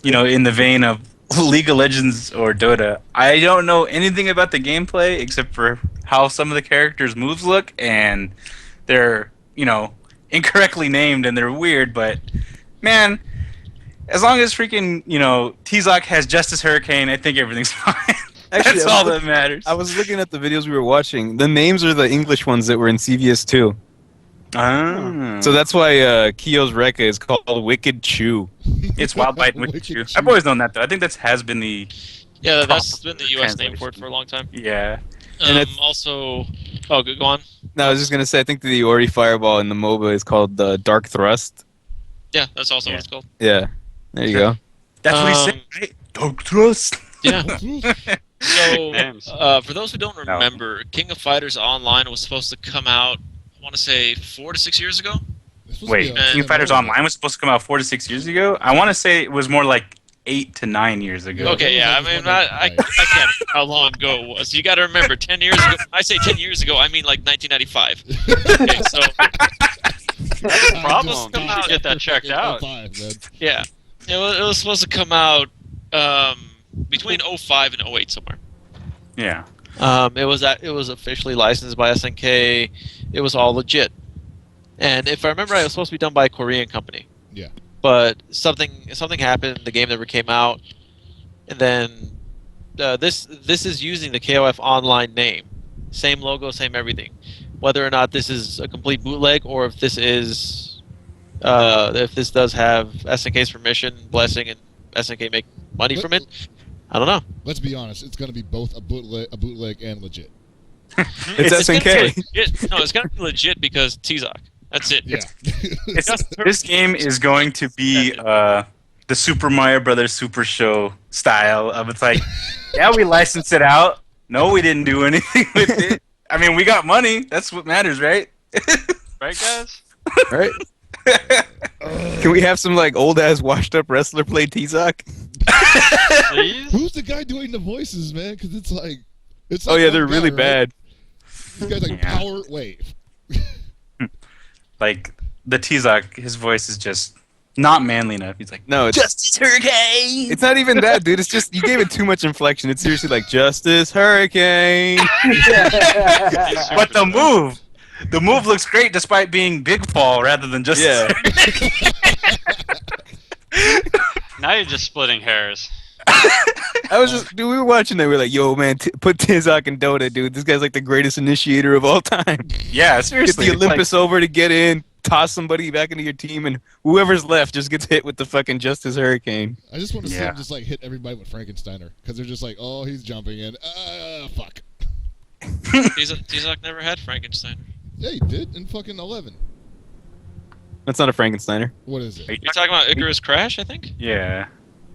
In the vein of League of Legends or Dota. I don't know anything about the gameplay except for how some of the characters' moves look, and they're, incorrectly named and they're weird, but man, as long as freaking, T-Zoc has Justice Hurricane, I think everything's fine. Actually, That's all that matters. I was looking at the videos we were watching. The names are the English ones that were in CVS2. Ah. So that's why Kyo's Rekka is called Wicked Chew. It's Wild Bite and Wicked Wicked Chew. Chew. I've always known that, though. I think has been the... Yeah, that's been the US name for it for a long time. Yeah. And Also... Oh, go on. No, I was just going to say, I think the Ori Fireball in the MOBA is called the Dark Thrust. Yeah, that's also what it's called. Yeah. There you go. That's what he said, right? Dark Thrust. Yeah. So, for those who don't remember, King of Fighters Online was supposed to come out, I want to say, 4 to 6 years ago. Wait, King of Fighters Online was supposed to come out 4 to 6 years ago? I want to say it was more like 8 to 9 years ago. Okay, yeah, I mean, I can't remember how long ago it was. You got to remember, 10 years ago. I say 10 years ago, I mean like 1995. Okay, so Problems come out to get that checked out. yeah, it was supposed to come out between 05 and 08 somewhere. Yeah. It was officially licensed by SNK. It was all legit. And if I remember right, it was supposed to be done by a Korean company. Yeah. But something happened. The game never came out. And then this is using the KOF Online name, same logo, same everything. Whether or not this is a complete bootleg or if this is if this does have SNK's permission, blessing, and SNK make money from it, I don't know. Let's be honest. It's going to be both a bootleg and legit. It's SNK. No, it's gonna be legit because T-Zoc. That's it. Yeah. This game is going to be the Super Mario Brothers Super Show style of it's like, yeah, we licensed it out. No, we didn't do anything with it. I mean, we got money. That's what matters, right? Right, guys? Right? Can we have some like old ass washed up wrestler play T-Zoc? Please? Who's the guy doing the voices, man? Because it's like Oh yeah, they're one guy, really right? bad. This guy's like Yeah. Power Wave. Like the T-Zoc, his voice is just not manly enough. He's like, No, it's Justice Hurricane. it's not even that, dude. It's just you gave it too much inflection. It's seriously like Justice Hurricane. But the move, The move looks great despite being big fall rather than just. Yeah. Now you're just splitting hairs. We were watching that. We were like, yo, man, put Tizak in Dota, dude. This guy's like the greatest initiator of all time. Yeah, seriously. Get the Olympus over to get in, toss somebody back into your team, and whoever's left just gets hit with the fucking Justice Hurricane. I just want to see him just like hit everybody with Frankensteiner because they're just like, oh, he's jumping in. Fuck. Tizak never had Frankenstein. Yeah, he did in fucking 11. That's not a Frankensteiner. What is it? You're talking about Icarus Crash, I think? Yeah.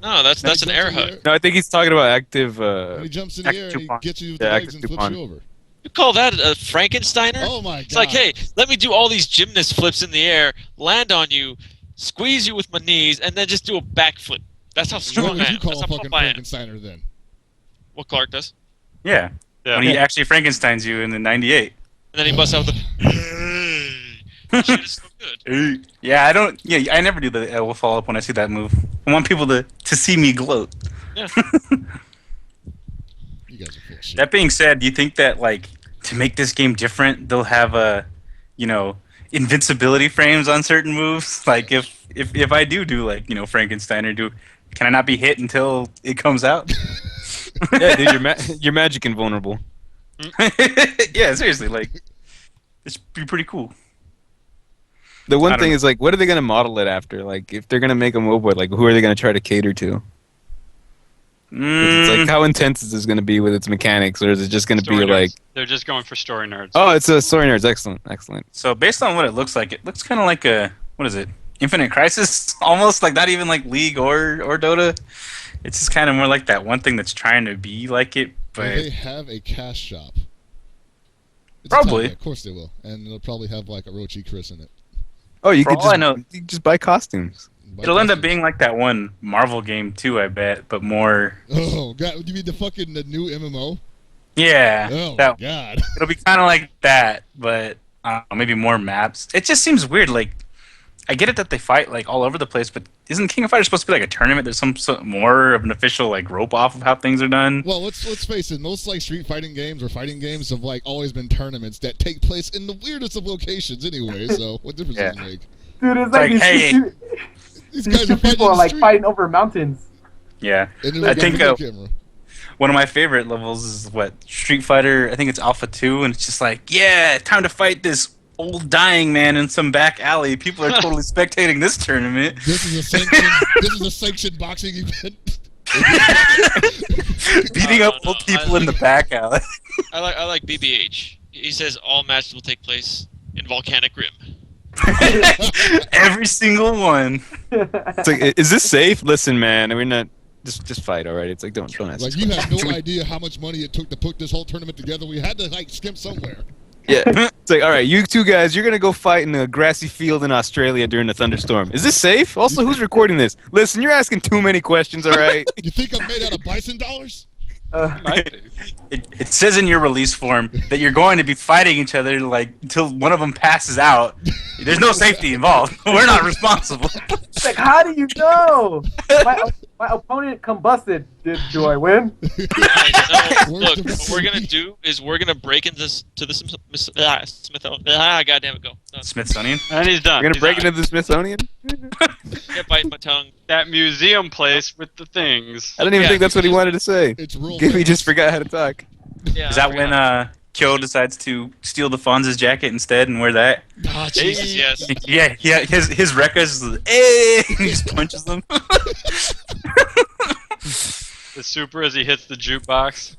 No, that's an air hug. No, I think he's talking about active. When he jumps in the air and he gets you with the legs and flips you over. You call that a Frankensteiner? Oh my god. It's like, hey, let me do all these gymnast flips in the air, land on you, squeeze you with my knees, and then just do a backflip. That's how strong I am. What would you call That's a how fucking tough I am. Frankensteiner then? What Clark does. Yeah. When he actually Frankensteins you in the 98. And then he busts out the... That shit is so good. Yeah, I never do the will follow up when I see that move. I want people to see me gloat. Yeah. You guys are full of shit. That being said, do you think that, like, to make this game different, they'll have invincibility frames on certain moves? Like, if I do like, Frankensteiner, can I not be hit until it comes out? Yeah, dude, you're magic invulnerable. Yeah, seriously, like, it's pretty cool. The one thing is, like, what are they going to model it after? Like, if they're going to make a MOBA, like, who are they going to try to cater to? It's like, how intense is this going to be with its mechanics, or is it just going to be Story like... nerds. They're just going for story nerds. Oh, it's a story nerds. Excellent, excellent. So, based on what it looks kind of like a, what is it? Infinite Crisis? Almost, like, not even like League or Dota. It's just kind of more like that one thing that's trying to be like it, but... Will they have a cash shop? It's Probably. of course they will. And they'll probably have, like, a Rochi Chris in it. Oh, you For could all just, I know- you just buy costumes. It'll end up being like that one Marvel game too, I bet, but more... Oh, God. You mean the new MMO? Yeah. Oh, that- God. It'll be kind of like that, but maybe more maps. It just seems weird. Like, I get it that they fight like all over the place, but isn't King of Fighters supposed to be like a tournament? There's some more of an official like rope off of how things are done. Well, let's face it. Most like street fighting games or fighting games have like always been tournaments that take place in the weirdest of locations anyway. So what difference does it make? Dude, it's Like, like, hey, These these guys two are fighting people in are the like street. fighting over mountains. Yeah. And I I think camera. one of my favorite levels is Street Fighter. I think it's Alpha 2, and it's just like, yeah, time to fight this old dying man in some back alley. People are totally spectating this tournament. This is a sanctioned boxing event. Beating up old people in the back alley. I like BBH. He says all matches will take place in Volcanic Rim. Every single one. It's like, is this safe? Listen, man, we're not... Just fight, alright? It's like, don't ask Like, you have no idea how much money it took to put this whole tournament together. We had to, like, skimp somewhere. Yeah. It's like, alright, you two guys, you're gonna go fight in a grassy field in Australia during a thunderstorm. Is this safe? Also, who's recording this? Listen, you're asking too many questions, alright? You think I'm made out of bison dollars? It says in your release form that you're going to be fighting each other like until one of them passes out. There's no safety involved. We're not responsible. It's like, how do you know? My opponent combusted. Do I win? Look, what we're gonna do is we're gonna break into goddamn it, go. Done. Smithsonian. And he's done. We're gonna He's break out. into the Smithsonian? Can't bite my tongue. That museum place with the things. I don't even Yeah. think that's what he wanted to say. It's real. Gibby famous. just forgot how to talk. Yeah, Is I that when forgot. Kyo decides to steal the Fonz's jacket instead and wear that? Ah, Jesus, Jesus. yes. Yeah. His Rekka is hey, he just punches them. The super as he hits the jukebox.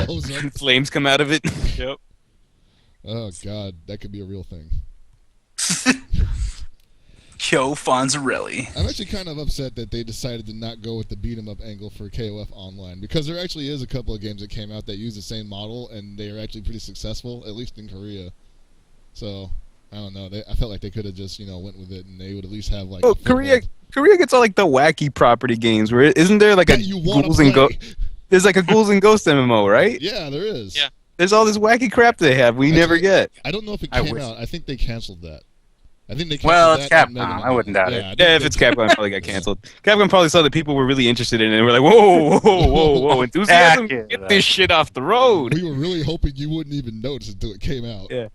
Blows up. Flames come out of it. Yep. Oh, God. That could be a real thing. Kyo Fonzarelli. I'm actually kind of upset that they decided to not go with the beat 'em up angle for KOF Online, because there actually is a couple of games that came out that use the same model, and they are actually pretty successful, at least in Korea. So, I don't know. I felt like they could have just, went with it, and they would at least have, like, Oh, a foothold. Korea gets all like the wacky property games where isn't there like a That you wanna ghouls and play. there's like a ghouls and ghosts MMO, right? Yeah, there is. Yeah. There's all this wacky crap they have we never Actually, get. I don't know if it I came wish. out. I think they canceled that. I think they Well, canceled it's that and Capcom. Mega I wouldn't doubt Man. it. I think Yeah, if they- it's Capcom, it probably got canceled. Capcom probably saw that people were really interested in it and were like, whoa, enthusiasm, Heck yeah, get though. this shit off the road. we were really hoping you wouldn't even notice until it came out. Yeah.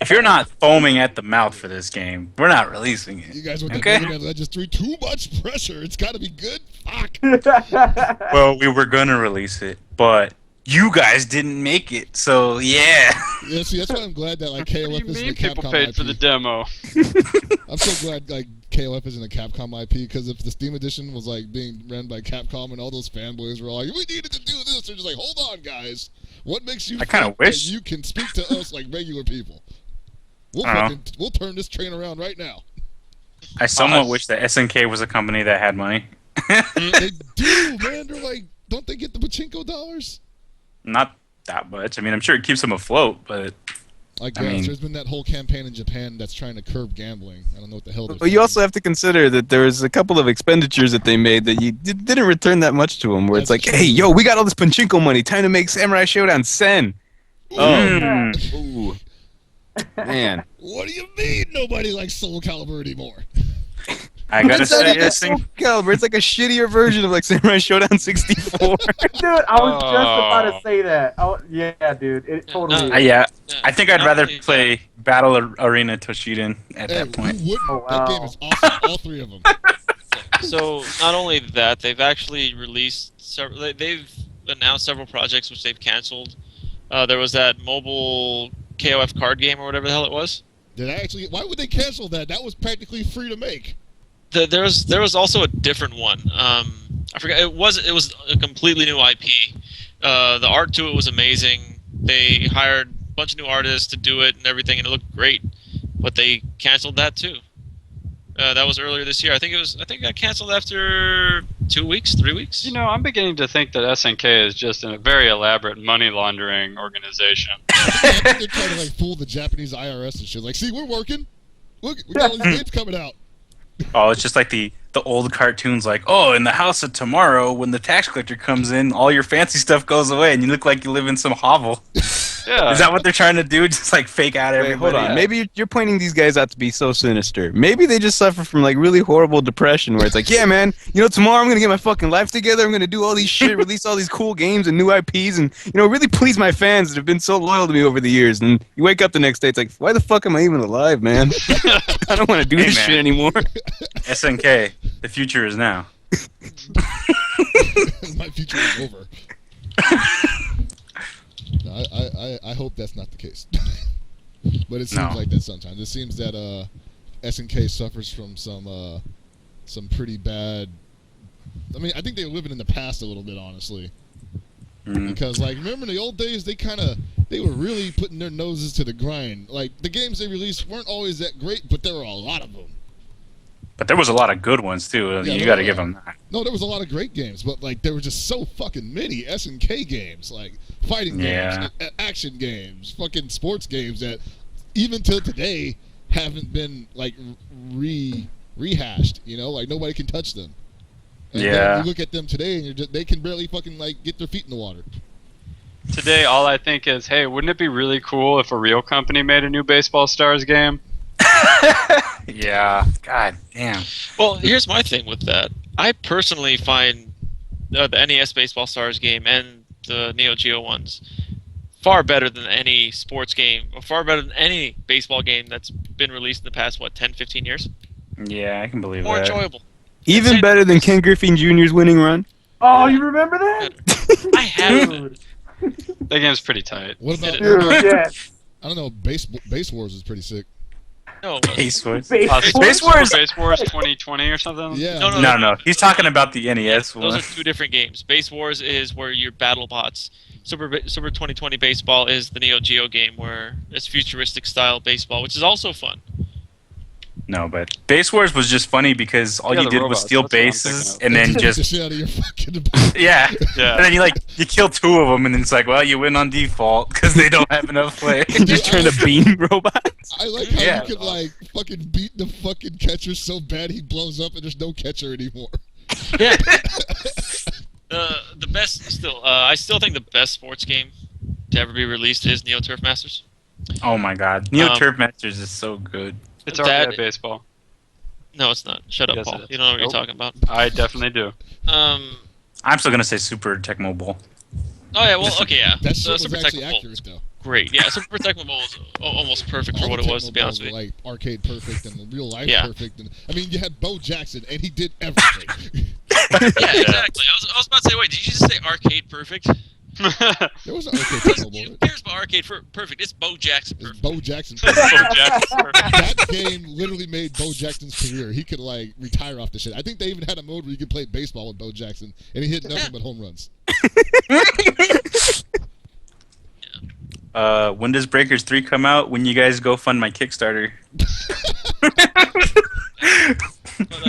If you're not foaming at the mouth for this game, we're not releasing You it. guys went to Okay. Mega Man Legends 3. Too much pressure. It's got to be good. Fuck. Well, we were gonna release it, but you guys didn't make it, so yeah. Yeah, see, that's why I'm glad that like What do you KOF isn't a mean people Capcom paid IP. for the demo? I'm so glad like KOF isn't a Capcom IP because if the Steam edition was like being run by Capcom and all those fanboys were all like, we needed to do this, they're just like, hold on, guys. What makes you I kinda think that wish- you can speak to us like regular people? I don't We'll turn this train around right now. I somewhat wish that SNK was a company that had money. They do, man. They're like, don't they get the pachinko dollars? Not that much. I mean, I'm sure it keeps them afloat, but I guess mean- there's been that whole campaign in Japan that's trying to curb gambling. I don't know what the hell they're But you saying. also have to consider that there was a couple of expenditures that they made that you didn't return that much to them. Where it's That's like, true. hey, yo, we got all this pachinko money. Time to make Samurai Showdown Sen. Mm. Ooh. Man. What do you mean nobody likes Soul Calibur anymore? I gotta It's not say, even this Soul thing. Calibur. It's like a shittier version of like Samurai Showdown 64. Dude, I was just about to say that. Oh, yeah, dude. It totally. no. is. Yeah, I think I'd Not rather only play Battle Arena Toshiden at Hey, that point. who wouldn't? Oh, That wow. game is awesome. All three of them. So not only that, they've actually released several. They've announced several projects which they've canceled. There was that mobile KOF card game or whatever the hell it was. Did I actually? Why would they cancel that? That was practically free to make. There was also a different one. I forgot. It was a completely new IP. The art to it was amazing. They hired a bunch of new artists to do it and everything, and it looked great. But they canceled that too. That was earlier this year. I think it got canceled after 2 weeks, 3 weeks. You know, I'm beginning to think that SNK is just a very elaborate money laundering organization. I think they're trying to like fool the Japanese IRS and shit. Like, see, we're working. Look, we got all these games coming out. Oh, it's just like the old cartoons, like, oh, in the house of tomorrow, when the tax collector comes in, all your fancy stuff goes away, and you look like you live in some hovel. Yeah. Is that what they're trying to do? Just like fake out Wait, everybody? hold on. Maybe you're pointing these guys out to be so sinister. Maybe they just suffer from like really horrible depression where it's like, yeah, man, you know, tomorrow I'm gonna get my fucking life together. I'm gonna do all these shit, release all these cool games and new IPs, and you know, really please my fans that have been so loyal to me over the years. And you wake up the next day, it's like, why the fuck am I even alive, man? I don't want to do Hey, this man. shit anymore. SNK, the future is now. My future is over. No, I hope that's not the case. But it seems No. like that sometimes. It seems that SNK suffers from some pretty bad. I mean, I think they're living in the past a little bit, honestly. Mm. Because like, remember in the old days, they were really putting their noses to the grind. Like the games they released weren't always that great, but there were a lot of them. But there was a lot of good ones too. Yeah, You there got to were. give them that. No, there was a lot of great games, but like there were just so fucking many SNK games, like fighting Yeah. games, action games, fucking sports games that even till today haven't been like rehashed. You know, like nobody can touch them. And then Yeah. you look at them today, and they can barely fucking like get their feet in the water. Today, all I think is, hey, wouldn't it be really cool if a real company made a new Baseball Stars game? Yeah. God damn. Well, here's my thing with that. I personally find the NES Baseball Stars game and the Neo Geo ones far better than any sports game, or far better than any baseball game that's been released in the past, 10, 15 years? Yeah, I can believe More that. enjoyable. Even Insane. better than Ken Griffey Jr.'s winning run. Oh, you remember that? I have it. Dude, That game's pretty tight. What about? dude, yeah. I don't know. Base Wars is pretty sick. No, Base Wars. Base Space Wars- Wars 2020 or something? Yeah. No, No. He's talking about the NES those one. are two different games. Base Wars is where you're battle bots. Super 2020 Baseball is the Neo Geo game where it's futuristic style baseball, which is also fun. No, but Base Wars was just funny because all Yeah, you the did robots, was steal that's what I'm bases thinking and then Get the just shit out of your fucking. yeah. Yeah. And then you kill two of them and it's like, well, you win on default because they don't have enough play. Just trying to beam robots. I like how Yeah. you can like fucking beat the fucking catcher so bad he blows up and there's no catcher anymore. Yeah. The best still. I still think the best sports game to ever be released is Neo Turf Masters. Oh my God, Neo Turf Masters is so good. It's RBI baseball. No, it's not. Shut up, Yes, Paul. it is. You don't know what Nope. you're talking about. I definitely do. I'm still gonna say Super Tecmo Bowl. Oh yeah, well, okay, yeah. That shit was Super actually Tecmo Bowl accurate, though. great. Yeah, Super Tecmo Bowl was almost perfect for All what the it was, to be Tecmo honest Balls with you. were, like, arcade perfect and real life Yeah. perfect. And I mean, you had Bo Jackson, and he did everything. Yeah, exactly. I was about to say, wait, did you just say arcade perfect? There was an arcade Tecmo Bowl. Who cares about arcade perfect? It's Bo Jackson It's perfect. Bo Jackson. Bo Jackson. That game literally made Bo Jackson's career. He could like retire off the shit. I think they even had a mode where you could play baseball with Bo Jackson, and he hit nothing but home runs. When does Breakers 3 come out? When you guys go fund my Kickstarter? But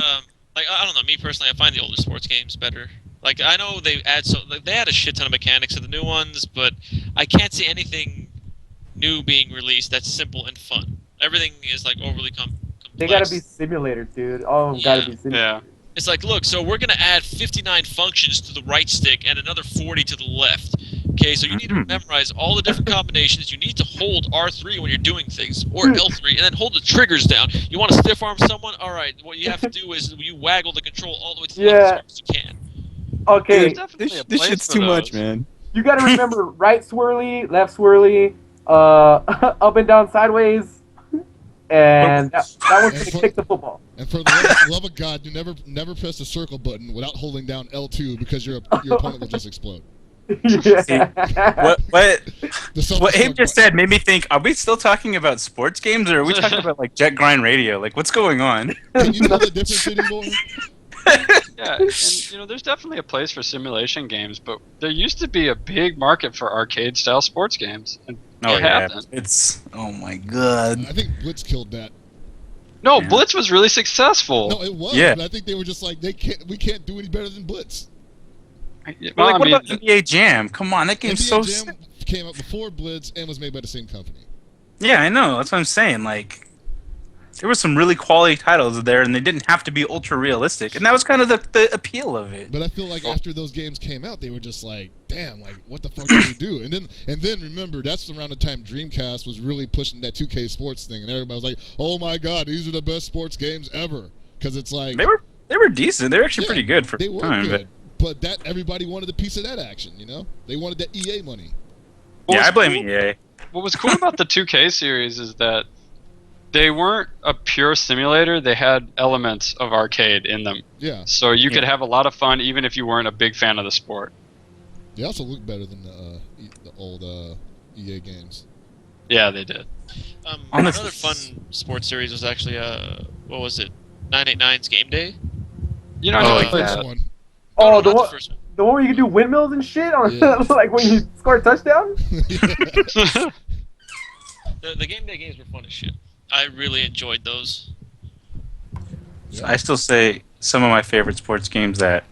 like I don't know, me personally, I find the older sports games better. Like I know they add a shit ton of mechanics to the new ones, but I can't see anything new being released that's simple and fun. Everything is like overly complex. They gotta be simulators, dude. All of them gotta be simulators. Yeah. It's like, look, so we're gonna add 59 functions to the right stick and another 40 to the left. Okay, so you need to memorize all the different combinations. You need to hold R3 when you're doing things, or L3, and then hold the triggers down. You want to stiff arm someone? All right, what you have to do is you waggle the control all the way to the left as far as you can. Okay, This shit's too much, man. you gotta remember right swirly, left swirly, up and down sideways, and that one's gonna kick the football. And for the love of God, you never press the circle button without holding down L2 because your opponent will just explode. Yeah. What Abe just said made me think, are we still talking about sports games, or are we talking about like Jet Grind Radio? Like, what's going on? Can you know the difference anymore? Yeah, and there's definitely a place for simulation games, but there used to be a big market for arcade-style sports games, and it happened. It's oh my God. I think Blitz killed that. No, Blitz was really successful. No, it was. Yeah. But I think they were just like we can't do any better than Blitz. Well, like, what about NBA Jam? Come on, that game's so NBA Jam came out before Blitz and was made by the same company. Yeah, I know. That's what I'm saying. Like, there were some really quality titles there, and they didn't have to be ultra realistic, and that was kind of the appeal of it. But I feel like after those games came out, they were just like, "Damn, like what the fuck did we do?" And then remember, that's around the time Dreamcast was really pushing that 2K sports thing, and everybody was like, "Oh my God, these are the best sports games ever!" Because it's like they were decent. They were actually pretty good for they were time. good. But that everybody wanted a piece of that action, you know? They wanted that EA money. Yeah, I blame EA. What was cool about the 2K series is that they weren't a pure simulator. They had elements of arcade in them. Yeah. So you could have a lot of fun even if you weren't a big fan of the sport. They also look better than the old EA games. Yeah, they did. Another fun sports series was actually, what was it? 989's Game Day? You know, I like played that that. one. Oh, the the one, first one. the one where you can do windmills and shit on, Yeah. like when you score a touchdown. The Game Day games were fun as shit. I really enjoyed those. I still say some of my favorite sports games that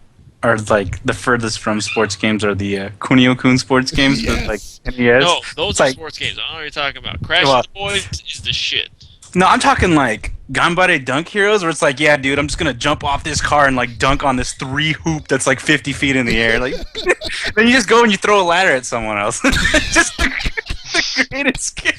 are like the furthest from sports games are the Kunio-kun sports games. Yes. With, like NES. No, those It's are like- sports games. I don't know what you're talking about. Crash Well- the Boys is the shit. No, I'm talking like Ganbare Dunk Heroes, where it's like, yeah, dude, I'm just gonna jump off this car and like dunk on this 3 hoop that's like 50 feet in the air. Like, then you just go and you throw a ladder at someone else. Just the greatest game.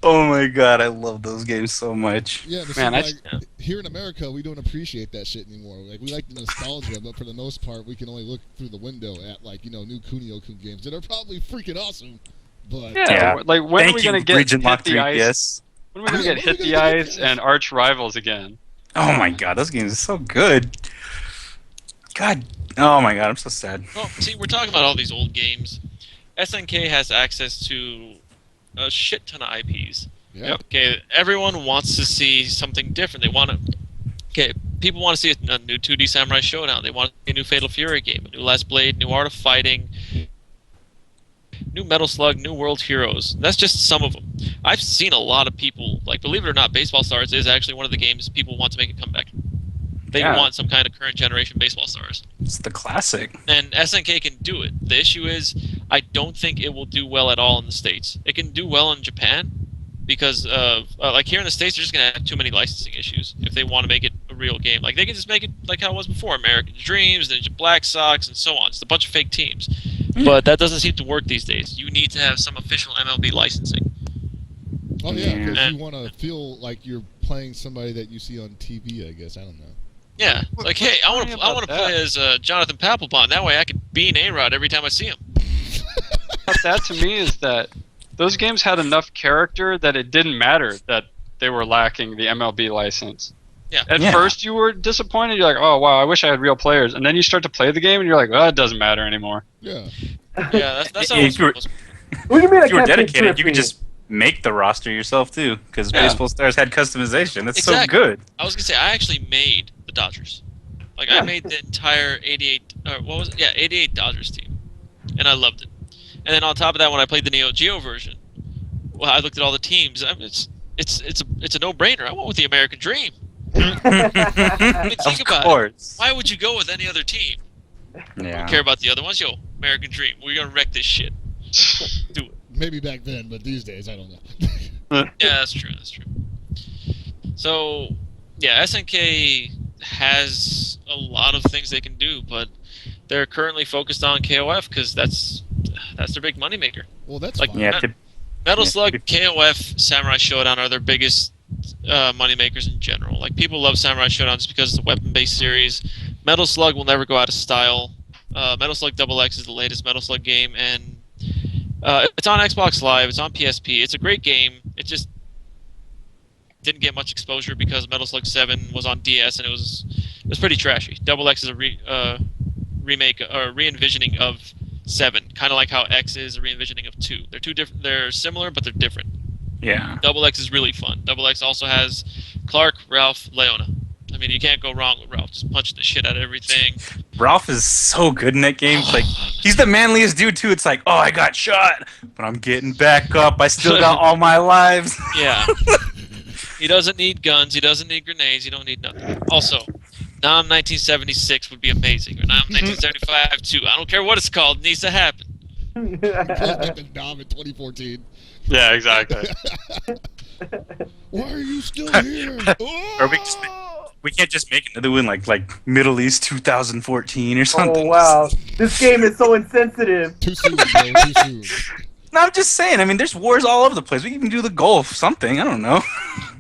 Oh my God, I love those games so much. Yeah, but Man, see, like, here in America, we don't appreciate that shit anymore. Like, we like the nostalgia, but for the most part, we can only look through the window at, like, new Kunio-kun games that are probably freaking awesome. But Yeah. Like when Thank are we you, gonna get Region Hit Lock the 3 Ice? DS. When are we gonna Yeah, get when are Hit we the gonna get Ice this? and Arch Rivals again? Oh my God, those games are so good. God, oh my God, I'm so sad. Well, see, we're talking about all these old games. SNK has access to a shit ton of IPs. yeah. Okay, everyone wants to see something different. They want to. Okay, people want to see a new 2D Samurai Showdown. They want to see a new Fatal Fury game, a new Last Blade, new Art of Fighting, new Metal Slug, new World Heroes. That's just some of them. I've seen a lot of people, like, believe it or not, Baseball Stars is actually one of the games people want to make a comeback. They Yeah. want some kind of current generation Baseball Stars. It's the classic. And SNK can do it. The issue is, I don't think it will do well at all in the States. It can do well in Japan, because like here in the States, they're just going to have too many licensing issues if they want to make it a real game. Like, they can just make it like how it was before, American Dreams, Ninja Black Sox, and so on. It's a bunch of fake teams. But that doesn't seem to work these days. You need to have some official MLB licensing. Oh yeah, because you want to feel like you're playing somebody that you see on TV. I guess I don't know. Yeah, it's like, hey, I want to play as Jonathan Papelbon. That way, I can bean A-Rod every time I see him. But that to me is that those games had enough character that it didn't matter that they were lacking the MLB license. Yeah. At first, you were disappointed. You're like, oh wow, I wish I had real players. And then you start to play the game, and you're like, well, it doesn't matter anymore. Yeah. Yeah, that's how If you were dedicated, you could just make the roster yourself too, because Baseball Stars had customization. That's so good. I was gonna say I actually made the Dodgers. Like I made the entire 88. What was it? Yeah, 88 Dodgers team, and I loved it. And then on top of that, when I played the Neo Geo version, well, I looked at all the teams. I mean, it's a no-brainer. I went with the American Dream. I mean, think about it. Why would you go with any other team? Yeah. Don't care about the other ones. Yo, American Dream. We're gonna wreck this shit. Do it. Maybe back then, but these days I don't know. Yeah, that's true. That's true. So, yeah, SNK has a lot of things they can do, but they're currently focused on KOF because that's their big moneymaker. Well, that's like fine. Metal Slug, KOF, Samurai Showdown are their biggest moneymakers in general. Like people love Samurai Showdown just because it's a weapon-based series. Metal Slug will never go out of style. Metal Slug XX is the latest Metal Slug game, and it's on Xbox Live. It's on PSP. It's a great game. It just didn't get much exposure because Metal Slug 7 was on DS and it was pretty trashy. XX is a remake or re-envisioning of 7, kind of like how X is a re-envisioning of 2. They're two different. They're similar, but they're different. Yeah. XX is really fun. XX also has Clark, Ralph, Leona. I mean, you can't go wrong with Ralph. Just punching the shit out of everything. Ralph is so good in that game. Like, he's the manliest dude too. It's like, oh, I got shot, but I'm getting back up. I still got all my lives. Yeah. He doesn't need guns. He doesn't need grenades. He don't need nothing. Also, Nam 1976 would be amazing. Or Nam 1975 too. I don't care what it's called. It needs to happen. Like the Nam in 2014. Yeah, exactly. Why are you still here? Or we can't just make another one like Middle East 2014 or something. Oh wow, this game is so insensitive. Too soon, bro. Too soon. No, I'm just saying. I mean, there's wars all over the place. We can even do the Gulf, something. I don't know.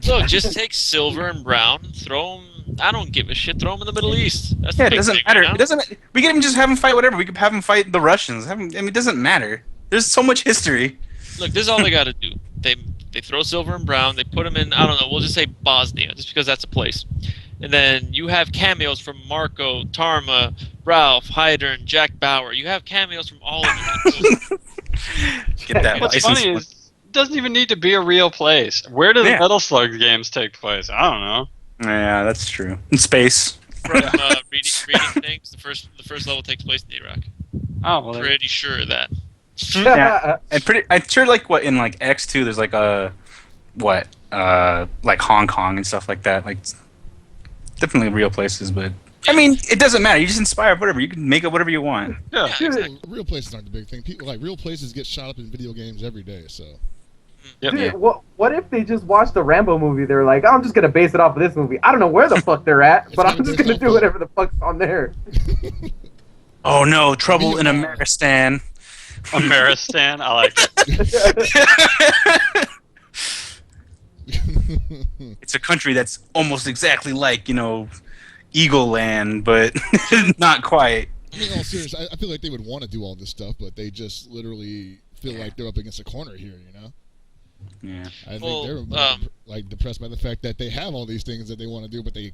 Look, just take silver and brown, throw them. I don't give a shit. Throw them in the Middle East. That's Yeah, the it doesn't thing matter. right now. It doesn't. We can even just have them fight whatever. We could have them fight the Russians. I mean, it doesn't matter. There's so much history. Look, this is all they got to do. They throw silver and brown. They put them in. I don't know. We'll just say Bosnia, just because that's a place. And then you have cameos from Marco, Tarma, Ralph, Hydern, Jack Bauer. You have cameos from all of them. Get that What's license. funny is it doesn't even need to be a real place. Where do the Metal Slug games take place? I don't know. Yeah, that's true. In space. From reading things, the first level takes place in Iraq. Oh, well, Pretty sure of that. Yeah, and I'm sure like what in like X2 there's like like Hong Kong and stuff like that. Like definitely real places, but I mean it doesn't matter. You just inspire whatever. You can make up whatever you want. Yeah, exactly. Real places aren't the big thing. People like real places get shot up in video games every day. So. Yep. Dude, what if they just watched the Rambo movie? They're like, I'm just gonna base it off of this movie. I don't know where the fuck they're at, but I'm just gonna do whatever the fuck's on there. Oh no, trouble in Ameristan. Ameristan, I like it. It's a country that's almost exactly like, Eagle Land, but not quite. I mean, all serious, I feel like they would want to do all this stuff, but they just literally feel like they're up against a corner here, Yeah. I think they're like depressed by the fact that they have all these things that they want to do, but they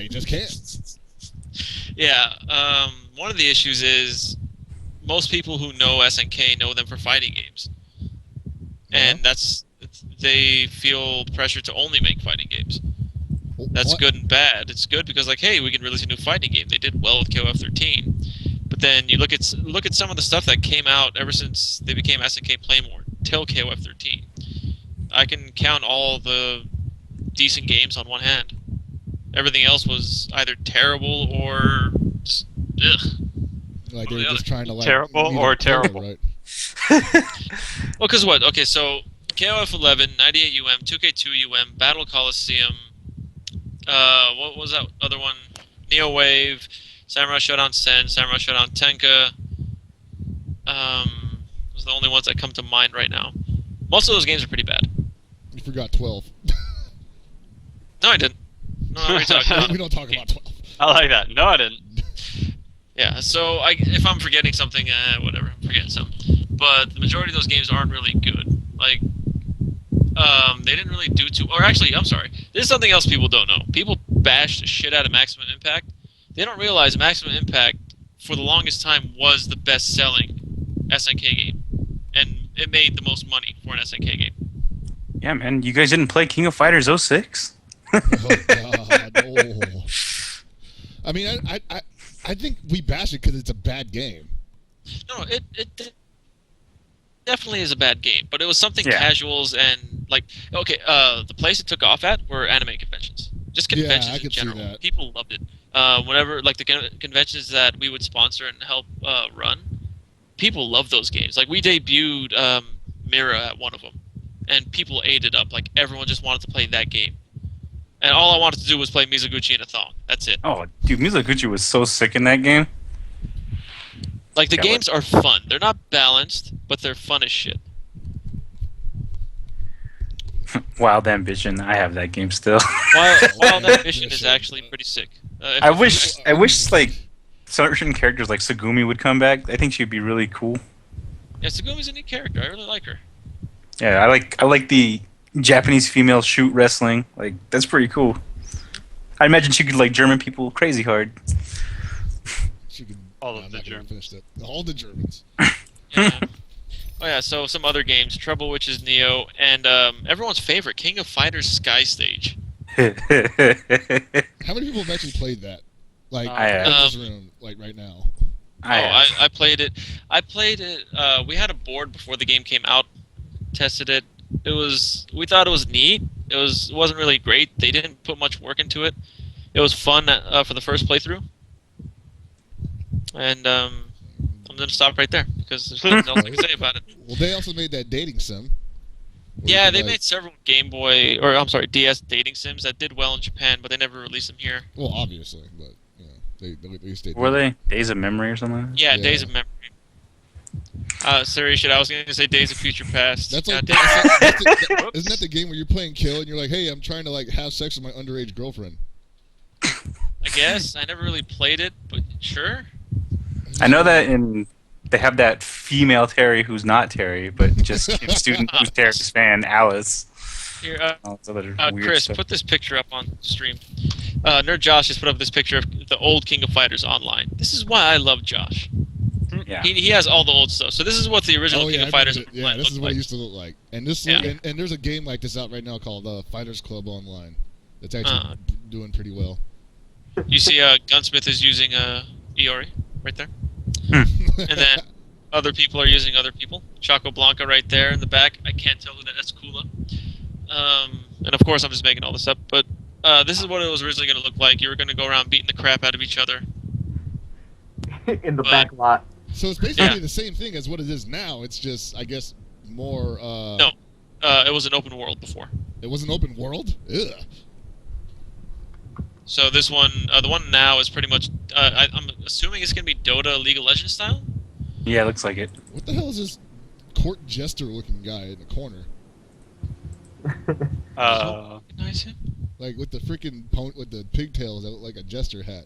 just can't. Yeah, one of the issues is most people who know SNK know them for fighting games, and they feel pressure to only make fighting games. That's good and bad. It's good because like, hey, we can release a new fighting game. They did well with KOF 13, but then you look at some of the stuff that came out ever since they became SNK Playmore till KOF 13. I can count all the decent games on one hand. Everything else was either terrible or just, ugh. Like they were just trying to like terrible or terrible, right? Well, because what? Okay, so KOF 11, 98 UM, 2K2 UM, Battle Coliseum. What was that other one? Neo Wave, Samurai Shodown Sen, Samurai Shodown Tenka. Those are the only ones that come to mind right now. Most of those games are pretty bad. You forgot 12. No, I didn't. No, we're talking about. We don't talk about 12. I like that. No, I didn't. Yeah, so if I'm forgetting something, whatever, I'm forgetting something. But the majority of those games aren't really good. Like, they didn't really do too. Or actually, I'm sorry. This is something else people don't know. People bash the shit out of Maximum Impact. They don't realize Maximum Impact, for the longest time, was the best-selling SNK game, and it made the most money for an SNK game. Yeah, man. You guys didn't play King of Fighters 06? Oh, God, no. I mean, I think we bash it because it's a bad game. No, it definitely is a bad game, but it was something casuals and like the place it took off at were anime conventions, just conventions in general. See that. People loved it. Whenever like the conventions that we would sponsor and help run, people loved those games. Like we debuted Mira at one of them, and people ate it up. Like everyone just wanted to play that game. And all I wanted to do was play Mizoguchi in a thong. That's it. Oh, dude, Mizoguchi was so sick in that game. Like, the games are fun. They're not balanced, but they're fun as shit. Wild Ambition. I have that game still. Wild Ambition is actually pretty sick. I wish, like, certain characters like Sagumi would come back. I think she'd be really cool. Yeah, Sagumi's a neat character. I really like her. Yeah, I like the Japanese female shoot wrestling. Like, that's pretty cool. I imagine she could like German people crazy hard. She could. All of the Germans. All the Germans. Yeah. Oh yeah. So some other games: Trouble Witches, Neo, and everyone's favorite, King of Fighters Sky Stage. How many people have actually played that? Like, in this room, like right now. I played it. We had a board before the game came out. Tested it. We thought it was neat. It wasn't really great. They didn't put much work into it. It was fun for the first playthrough. And I'm gonna stop right there because there's nothing else I can say about it. Well, they also made that dating sim. Yeah, they made several DS dating sims that did well in Japan, but they never released them here. Well, obviously, but they at least they. Were they Days of Memory or something? Yeah, Days of Memory. Sorry, shit. I was gonna say Days of Future Past. That's like, isn't that the game where you're playing kill and you're like, hey, I'm trying to like have sex with my underage girlfriend? I guess I never really played it, but sure. I know that they have that female Terry who's not Terry, but just a student who's Terry's fan, Alice. Here, weird Chris, stuff. put this picture up on stream. Nerd Josh just put up this picture of the old King of Fighters online. This is why I love Josh. Yeah. He has all the old stuff. So this is what the original King of Fighters Yeah, this is what like. it used to look like. And this and there's a game like this out right now called Fighters Club Online. That's actually doing pretty well. You see, Gunsmith is using Iori right there, and then other people are using other people. Choco Blanca right there in the back. I can't tell who that's Kula. And of course, I'm just making all this up. But this is what it was originally going to look like. You were going to go around beating the crap out of each other in the back lot. So it's basically the same thing as what it is now. It's just, I guess, more. No, it was an open world before. It was an open world. Ugh. So this one, the one now is pretty much. I'm assuming it's going to be Dota League of Legends style. Yeah, looks like it. What the hell is this court jester-looking guy in the corner? Recognize him? Like with the freaking with the pigtails that look like a jester hat.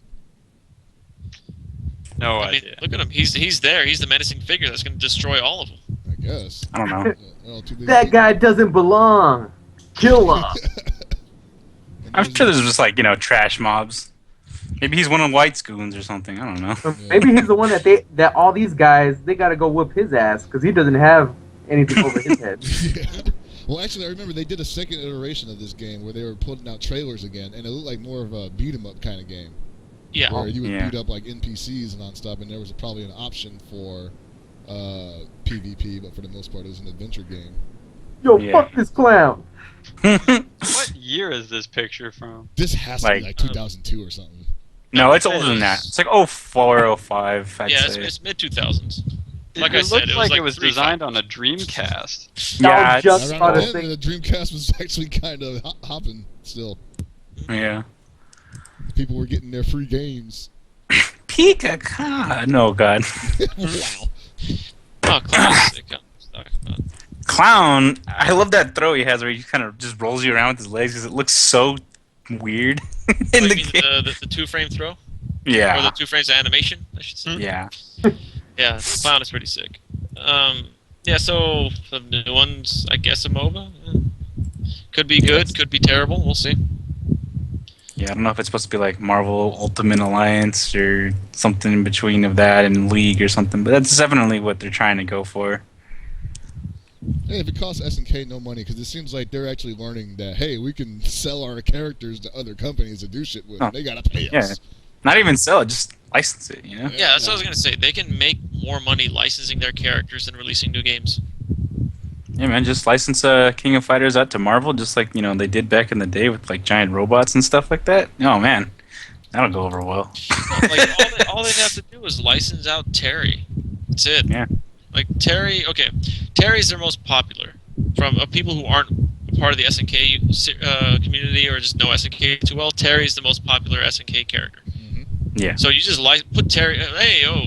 No I mean, idea. look at him. He's there. He's the menacing figure that's going to destroy all of them. I guess. I don't know. That guy doesn't belong. Kill him. I'm sure there's just like, trash mobs. Maybe he's one of White's goons or something. I don't know. Yeah. Maybe he's the one that all these guys, they gotta go whoop his ass because he doesn't have anything over his head. Yeah. Well, actually, I remember they did a second iteration of this game where they were putting out trailers again, and it looked like more of a beat-em-up kind of game. Yeah. Where you would beat up like NPCs and non-stop, and there was probably an option for PvP, but for the most part, it was an adventure game. Yo, fuck this clown. What year is this picture from? This has to be like 2002 or something. No, it's older than that. It's like 04, 05, I'd say. It's mid-2000s. Like I it said, looked like it was designed on a Dreamcast. Yeah, just Around then, the Dreamcast was actually kind of hopping still. Yeah. People were getting their free games. Pika! No, God. Wow. Oh, Clown's sick. Clown, I love that throw he has where he kind of just rolls you around with his legs because it looks so weird in the game. The two-frame throw? Yeah. Or the 2 frames of animation, I should say. Yeah. Yeah, Clown is pretty sick. Yeah, so the new ones, I guess a MOBA. Could be good, could be terrible. We'll see. Yeah, I don't know if it's supposed to be like Marvel Ultimate Alliance or something in between of that and League or something, but that's definitely what they're trying to go for. Hey, if it costs SNK no money, because it seems like they're actually learning that, hey, we can sell our characters to other companies to do shit with. They gotta pay us. Not even sell it, just license it, you know? Yeah, that's what I was gonna say. They can make more money licensing their characters than releasing new games. Yeah, man, just license King of Fighters out to Marvel, just like, they did back in the day with, like, giant robots and stuff like that. Oh, man. That'll go over well. Like, all they have to do is license out Terry. That's it. Yeah. Like, Terry's their most popular. From people who aren't part of the SNK community or just know SNK too well, Terry's the most popular SNK character. Yeah. So you just put Terry.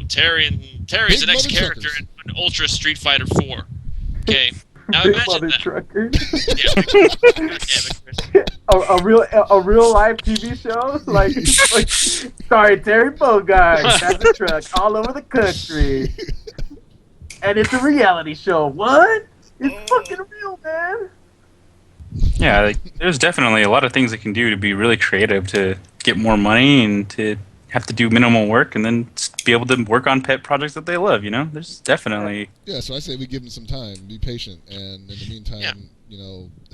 Terry's the next character in Ultra Street Fighter 4. Okay. Now Big imagine Mother that. Trucker. Yeah. God damn it, Chris. a real life TV show, like sorry, Terry Bogard, that's a truck all over the country, and it's a reality show. What? It's fucking real, man. Yeah, like, there's definitely a lot of things they can do to be really creative to get more money and to have to do minimal work and then be able to work on pet projects that they love, There's definitely... Yeah, so I say we give them some time, be patient, and in the meantime,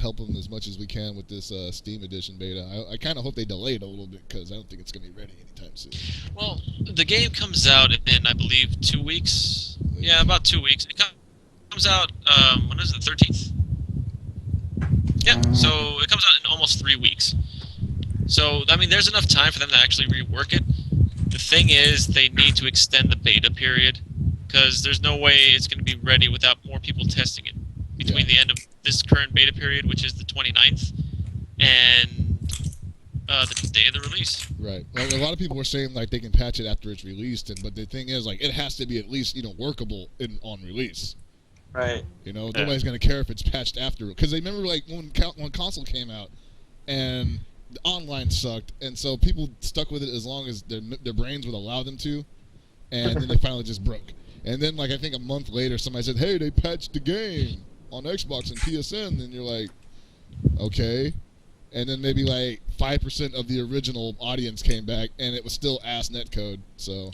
help them as much as we can with this Steam Edition beta. I kind of hope they delay it a little bit because I don't think it's going to be ready anytime soon. Well, the game comes out in, I believe, 2 weeks. Yeah, about 2 weeks. It comes out, when is it, 13th? Yeah, so it comes out in almost 3 weeks. So, I mean, there's enough time for them to actually rework it. The thing is, they need to extend the beta period, because there's no way it's going to be ready without more people testing it between the end of this current beta period, which is the 29th, and the day of the release. Right. Well, a lot of people were saying like they can patch it after it's released, but the thing is, like, it has to be at least workable on release. Right. Nobody's gonna care if it's patched after, because they remember like when console came out, and the online sucked, and so people stuck with it as long as their brains would allow them to, and then they finally just broke. And then, like, I think a month later, somebody said, "Hey, they patched the game on Xbox and PSN," and you're like, "Okay." And then maybe like 5% of the original audience came back, and it was still ass netcode. So,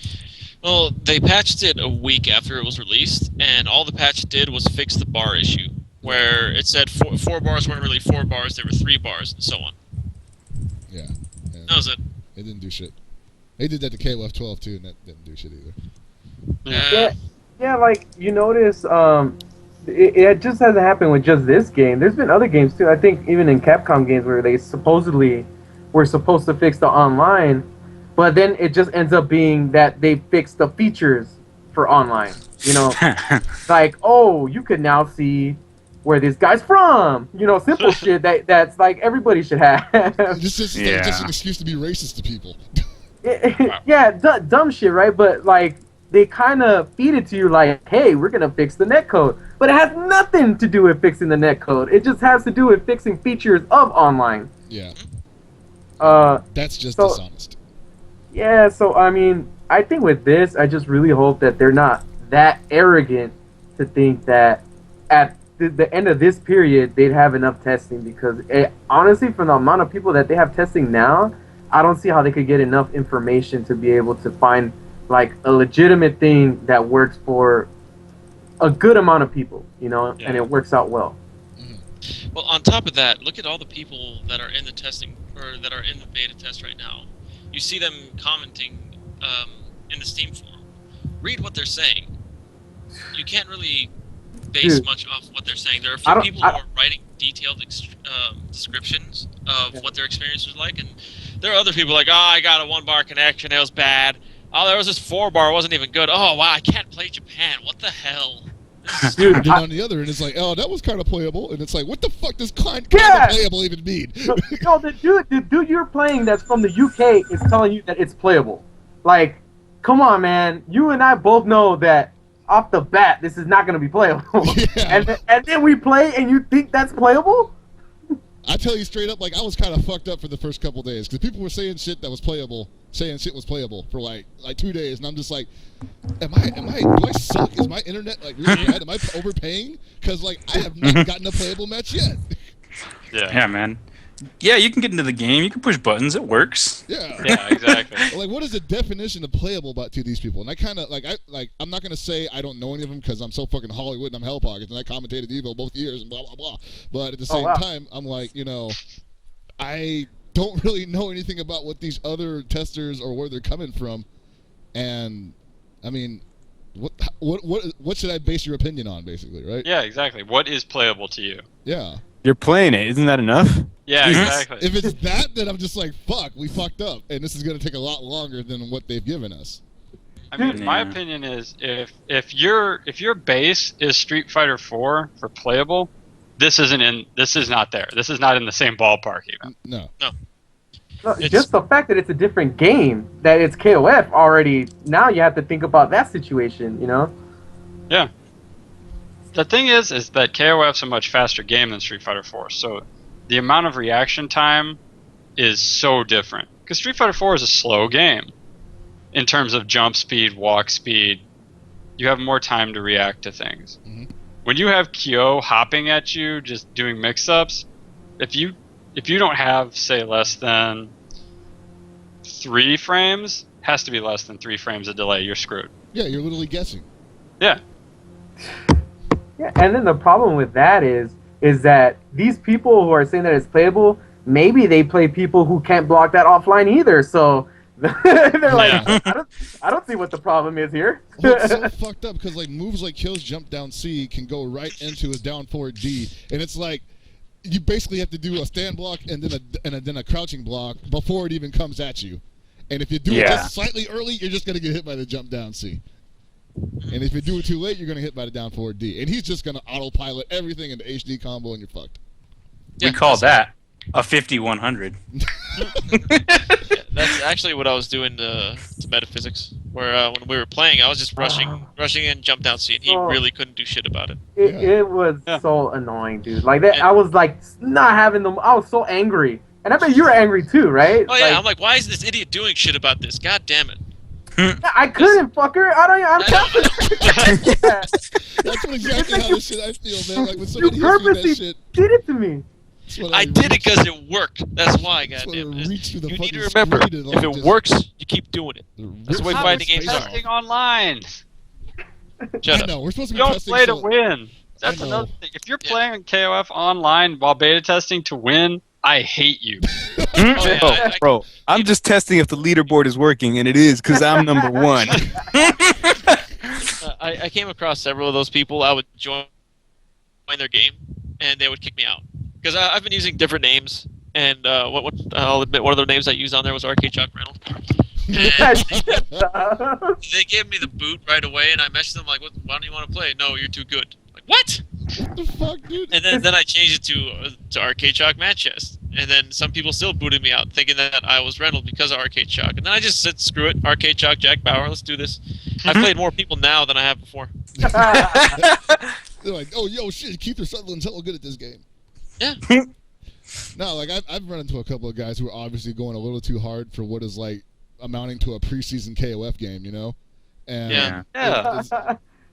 well, they patched it a week after it was released, and all the patch did was fix the bar issue, where it said four bars weren't really 4 bars; they were 3 bars, and so on. Yeah. That was it. It didn't do shit. They did that to KOF XII too, and that didn't do shit either. Yeah, like, you notice, it just hasn't happened with just this game. There's been other games too. I think even in Capcom games where they supposedly were supposed to fix the online, but then it just ends up being that they fixed the features for online. Like, oh, you can now see where this guy's from. Simple shit that's like everybody should have. It's just an excuse to be racist to people. Yeah, dumb shit, right? But like, they kind of feed it to you like, hey, we're going to fix the netcode. But it has nothing to do with fixing the netcode. It just has to do with fixing features of online. Yeah. That's just dishonest. Yeah, so, I mean, I think with this, I just really hope that they're not that arrogant to think that at the end of this period, they'd have enough testing. Because, honestly, from the amount of people that they have testing now, I don't see how they could get enough information to be able to find like a legitimate thing that works for a good amount of people, and it works out well. Mm-hmm. Well, on top of that, look at all the people that are in the testing or that are in the beta test right now. You see them commenting in the Steam forum. Read what they're saying. You can't really base much off what they're saying. There are a few people who are writing detailed descriptions of what their experience was like, and there are other people like, I got a 1-bar connection, it was bad. Oh, there was this 4-bar, it wasn't even good. Oh, wow, I can't play Japan. What the hell? Dude, and then on the other end, it's like, oh, that was kind of playable. And it's like, what the fuck does kind of playable even mean? No, the dude you're playing that's from the UK is telling you that it's playable. Like, come on, man. You and I both know that off the bat, this is not going to be playable. Yeah. And then we play, and you think that's playable? I tell you straight up, like, I was kind of fucked up for the first couple days because people were saying shit that was playable, for like 2 days, and I'm just like, do I suck? Is my internet like really bad? Am I overpaying? Because like I have not gotten a playable match yet. Yeah, man. Yeah, you can get into the game. You can push buttons. It works. Yeah. Yeah, exactly. Like, what is the definition of playable to these people? And I kind of I'm not gonna say I don't know any of them because I'm so fucking Hollywood and I'm Hell Pockets and I commentated Evo both years and blah blah blah. But at the same time, I'm like, I don't really know anything about what these other testers or where they're coming from, and I mean, what should I base your opinion on, basically, right? Yeah, exactly. What is playable to you? Yeah. You're playing it. Isn't that enough? Yeah, exactly. If it's that, then I'm just like, fuck, we fucked up, and this is gonna take a lot longer than what they've given us. I mean, my opinion is if your base is Street Fighter 4 for playable, this is not there. This is not in the same ballpark even. No. Just the fact that it's a different game, that it's KOF already. Now you have to think about that situation, Yeah. The thing is that KOF's a much faster game than Street Fighter 4, so the amount of reaction time is so different. Because Street Fighter 4 is a slow game in terms of jump speed, walk speed. You have more time to react to things. Mm-hmm. When you have Kyo hopping at you, just doing mix-ups, if you don't have, say, less than 3 frames, has to be less than 3 frames of delay, you're screwed. Yeah, you're literally guessing. Yeah. Yeah, and then the problem with that is that these people who are saying that it's playable, maybe they play people who can't block that offline either. So they're like, I don't see what the problem is here. Well, it's so fucked up because like moves like Kyo's jump down C can go right into his down forward D, and it's like you basically have to do a stand block and then a crouching block before it even comes at you. And if you do it just slightly early, you're just gonna get hit by the jump down C. And if you do it too late, you're going to hit by the down forward D. And he's just going to autopilot everything into HD combo and you're fucked. Yeah, we call that a 50-100. That's actually what I was doing to Metaphysics. Where when we were playing, I was just rushing in, jump down C, and he really couldn't do shit about it. It was so annoying, dude. Like that, I was like not having them. I was so angry. And I bet you were angry too, right? Oh yeah, I'm like, why is this idiot doing shit about this? God damn it. I couldn't, fucker. I'm telling you. That's exactly how this shit I feel, man. Like when somebody You purposely did it to me. I did it because it worked. That's why, goddamn it. You need to remember, if it works, you keep doing it. That's the way fighting games are. Testing online. Shut up. No, we're supposed to be Don't testing play to win. That's another thing. If you're playing KOF online while beta testing to win, I hate you. Bro, I'm just testing if the leaderboard is working, and it is because I'm number 1. I came across several of those people. I would join their game, and they would kick me out because I've been using different names. And I'll admit, one of the names I used on there was Arcade Chuck Reynolds. They gave me the boot right away, and I messaged them like, "Why don't you want to play?" "No, you're too good." Like, what? What the fuck, dude? And then I changed it to Arcade Shock Manchester. And then some people still booted me out, thinking that I was Reynolds because of Arcade Shock. And then I just said, screw it, Arcade Shock, Jack Bauer, let's do this. I've played more people now than I have before. They're like, oh, yo, shit, Keith Sutherland's hella good at this game. Yeah. No, like, I've run into a couple of guys who are obviously going a little too hard for what is, like, amounting to a preseason KOF game, you know? And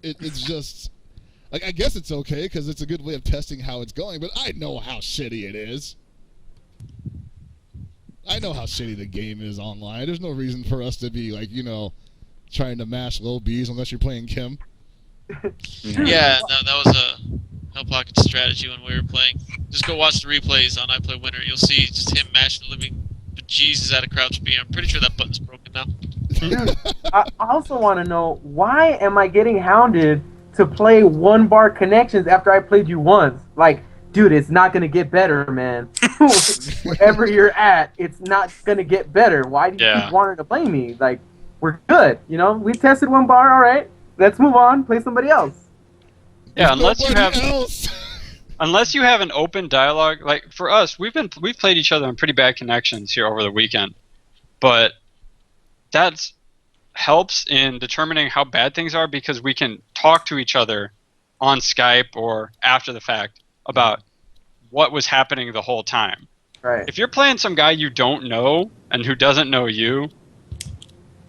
it's just... Like, I guess it's okay, because it's a good way of testing how it's going, but I know how shitty it is. I know how shitty the game is online. There's no reason for us to be, like, trying to mash low Bs unless you're playing Kim. Yeah, no, that was a Hell Pocket strategy when we were playing. Just go watch the replays on iPlay Winner. You'll see just him mashing the living bejesus out of Crouch B. I'm pretty sure that button's broken now. Dude, I also want to know, why am I getting hounded to play 1-bar connections after I played you once? Like, dude, it's not going to get better, man. Wherever you're at, it's not going to get better. Why do you keep wanting to play me? Like, we're good, we tested 1 bar, all right. Let's move on, play somebody else. Yeah, unless you have an open dialogue. Like, for us, we've played each other on pretty bad connections here over the weekend. But that's helps in determining how bad things are because we can talk to each other on Skype or after the fact about what was happening the whole time. Right. If you're playing some guy you don't know and who doesn't know you,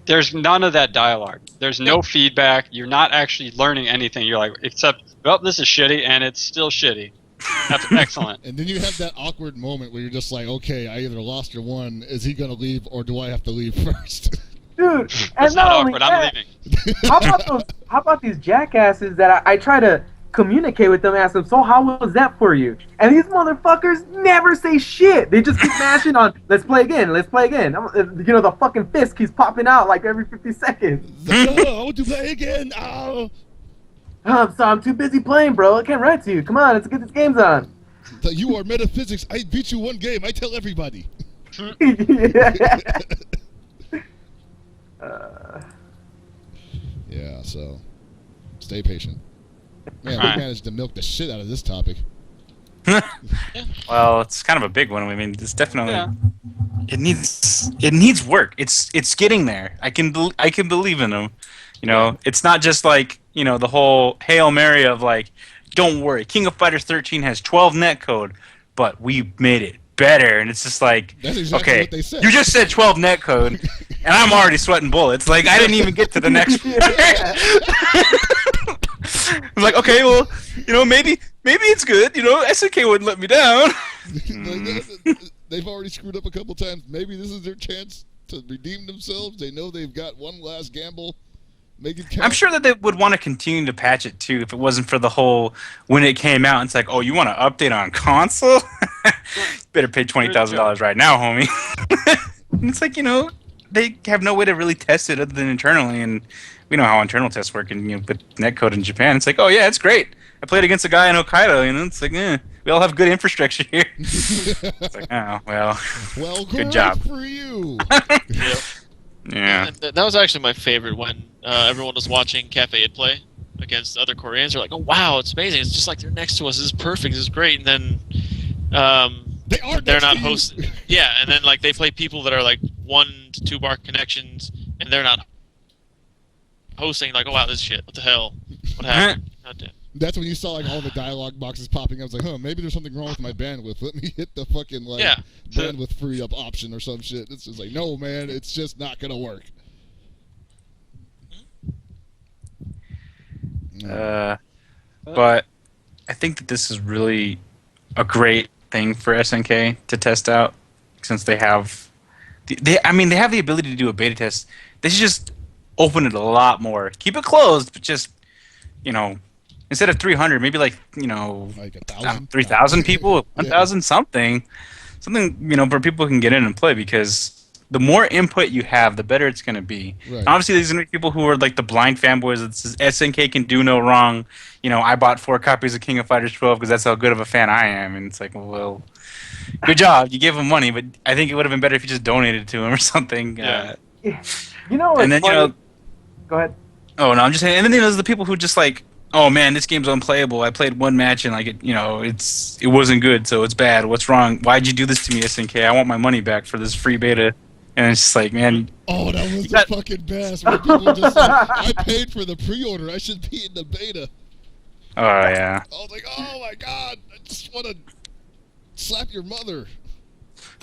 there's none of that dialogue. There's no feedback. You're not actually learning anything. You're like, except, well, this is shitty, and it's still shitty. That's excellent. And then you have that awkward moment where you're just like, okay, I either lost or won. Is he going to leave, or do I have to leave first? Dude, It's and not not only awkward. that, I'm leaving. how about these jackasses that I try to communicate with them, ask them, so how was that for you? And these motherfuckers never say shit. They just keep mashing on, let's play again, let's play again. You know, the fucking fist keeps popping out like every 50 seconds. I want to play again. Oh. I'm sorry, I'm too busy playing, bro. I can't write to you. Come on, let's get these games on. You are metaphysics. I beat you one game. I tell everybody. Yeah, so stay patient. Man, we managed to milk the shit out of this topic. Well, it's kind of a big one. I mean, it's definitely it needs work. It's getting there. I can believe in them. You know, it's not just like, you know, the whole Hail Mary of like, don't worry, King of Fighters 13 has 12 netcode, but we made it better. And it's just like, That's exactly okay, what they said. you just said 12 netcode, and I'm already sweating bullets. Like, I didn't even get to the next I'm like, okay, well, you know, maybe it's good. You know, SNK wouldn't let me down. They've already screwed up a couple times. Maybe this is their chance to redeem themselves. They know they've got one last gamble. Make it count. I'm sure that they would want to continue to patch it too if it wasn't for the whole when it came out. It's like, oh, you want to update on console? Better pay $20,000 right now, homie. And it's like, you know, they have no way to really test it other than internally, and we know how internal tests work. And you know, with netcode in Japan, it's like, oh yeah, it's great. I played against a guy in Hokkaido, and it's like, we all have good infrastructure here. It's like, oh well, good job for you. Yeah. And that was actually my favorite when everyone was watching Cafe Id play against other Koreans. They're like, oh, wow, it's amazing. It's just like they're next to us. This is perfect. This is great. And then they're not hosting. Yeah, and then like they play people that are like 1 to 2 bar connections, and they're not hosting. Like, oh, wow, this shit. What the hell? What happened? God damn. That's when you saw like all the dialogue boxes popping up. I was like, huh, maybe there's something wrong with my bandwidth. Let me hit the fucking like bandwidth free up option or some shit. It's just like, no, man, it's just not gonna work. But I think that this is really a great thing for SNK to test out, since they have they have the ability to do a beta test. They should just open it a lot more. Keep it closed, but just, you know, instead of 300, maybe like, you know, like 1,000, 3,000 people, 1,000 something, you know, where people can get in and play, because the more input you have, the better it's going to be. Right. Obviously, there's going to be people who are like the blind fanboys that says SNK can do no wrong. You know, I bought 4 copies of King of Fighters 12 because that's how good of a fan I am. And it's like, well, good job. You gave him money, but I think it would have been better if you just donated to him or something. Yeah. You know, and then, funny. you know, go ahead. Oh, no, I'm just saying. And then there's the people who just like, oh man, this game's unplayable. I played one match and like it, you know, it wasn't good, so it's bad. What's wrong? Why'd you do this to me, SNK? I want my money back for this free beta. And it's just like, man. Oh, that was the fucking best. When people were just like, I paid for the pre-order. I should be in the beta. Oh yeah. I was like, oh my god, I just want to slap your mother.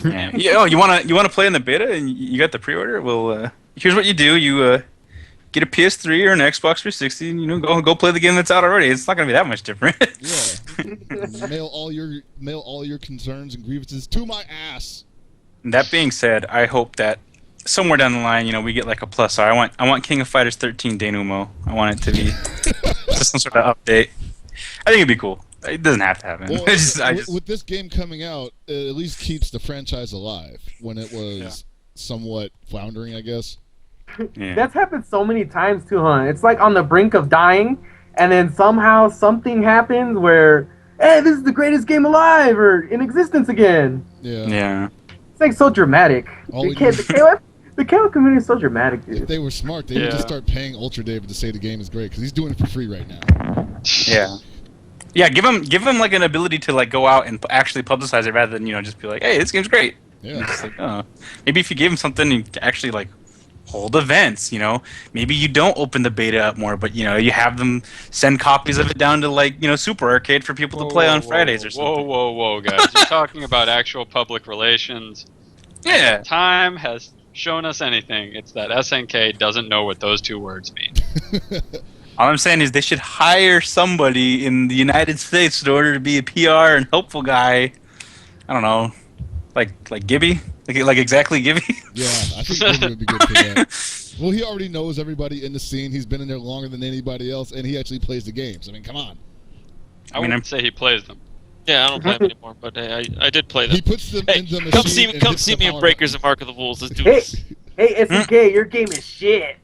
Yeah. Oh, you wanna play in the beta and you got the pre-order? Well, here's what you do. You get a PS3 or an Xbox 360, and you know, go play the game that's out already. It's not gonna be that much different. Yeah. Mail all your concerns and grievances to my ass. That being said, I hope that somewhere down the line, you know, we get like a plus R. I want King of Fighters 13 denouement. I want it to be just some sort of update. I think it'd be cool. It doesn't have to happen. Well, with this game coming out, it at least keeps the franchise alive when it was somewhat floundering, I guess. Yeah. That's happened so many times too, huh? It's like on the brink of dying, and then somehow something happens where, hey, this is the greatest game alive or in existence again. Yeah. It's like so dramatic. The KOF community is so dramatic, dude. If they were smart, they would just start paying Ultra David to say the game is great, because he's doing it for free right now. Yeah. Yeah, give him like an ability to like go out and actually publicize it rather than, you know, just be like, hey, this game's great. Yeah. Just like, oh. Maybe if you gave him something to actually like hold events. You know, maybe you don't open the beta up more, but you know, you have them send copies of it down to like Super Arcade for people to play on Fridays or something. Whoa, guys! You're talking about actual public relations. Yeah. Time has shown us anything. It's that SNK doesn't know what those two words mean. All I'm saying is they should hire somebody in the United States in order to be a PR and helpful guy. I don't know, like Gibby, like exactly Gibby. Yeah, I think Gibby would be good for that. Well, he already knows everybody in the scene. He's been in there longer than anybody else, and he actually plays the games. I mean, come on. I wouldn't say he plays them. Yeah, I don't play them anymore, but I did play them. He puts them in the machine. Come see me in Breakers and Mark of the Wolves. Let's do this. Hey, SNK, your game is shit.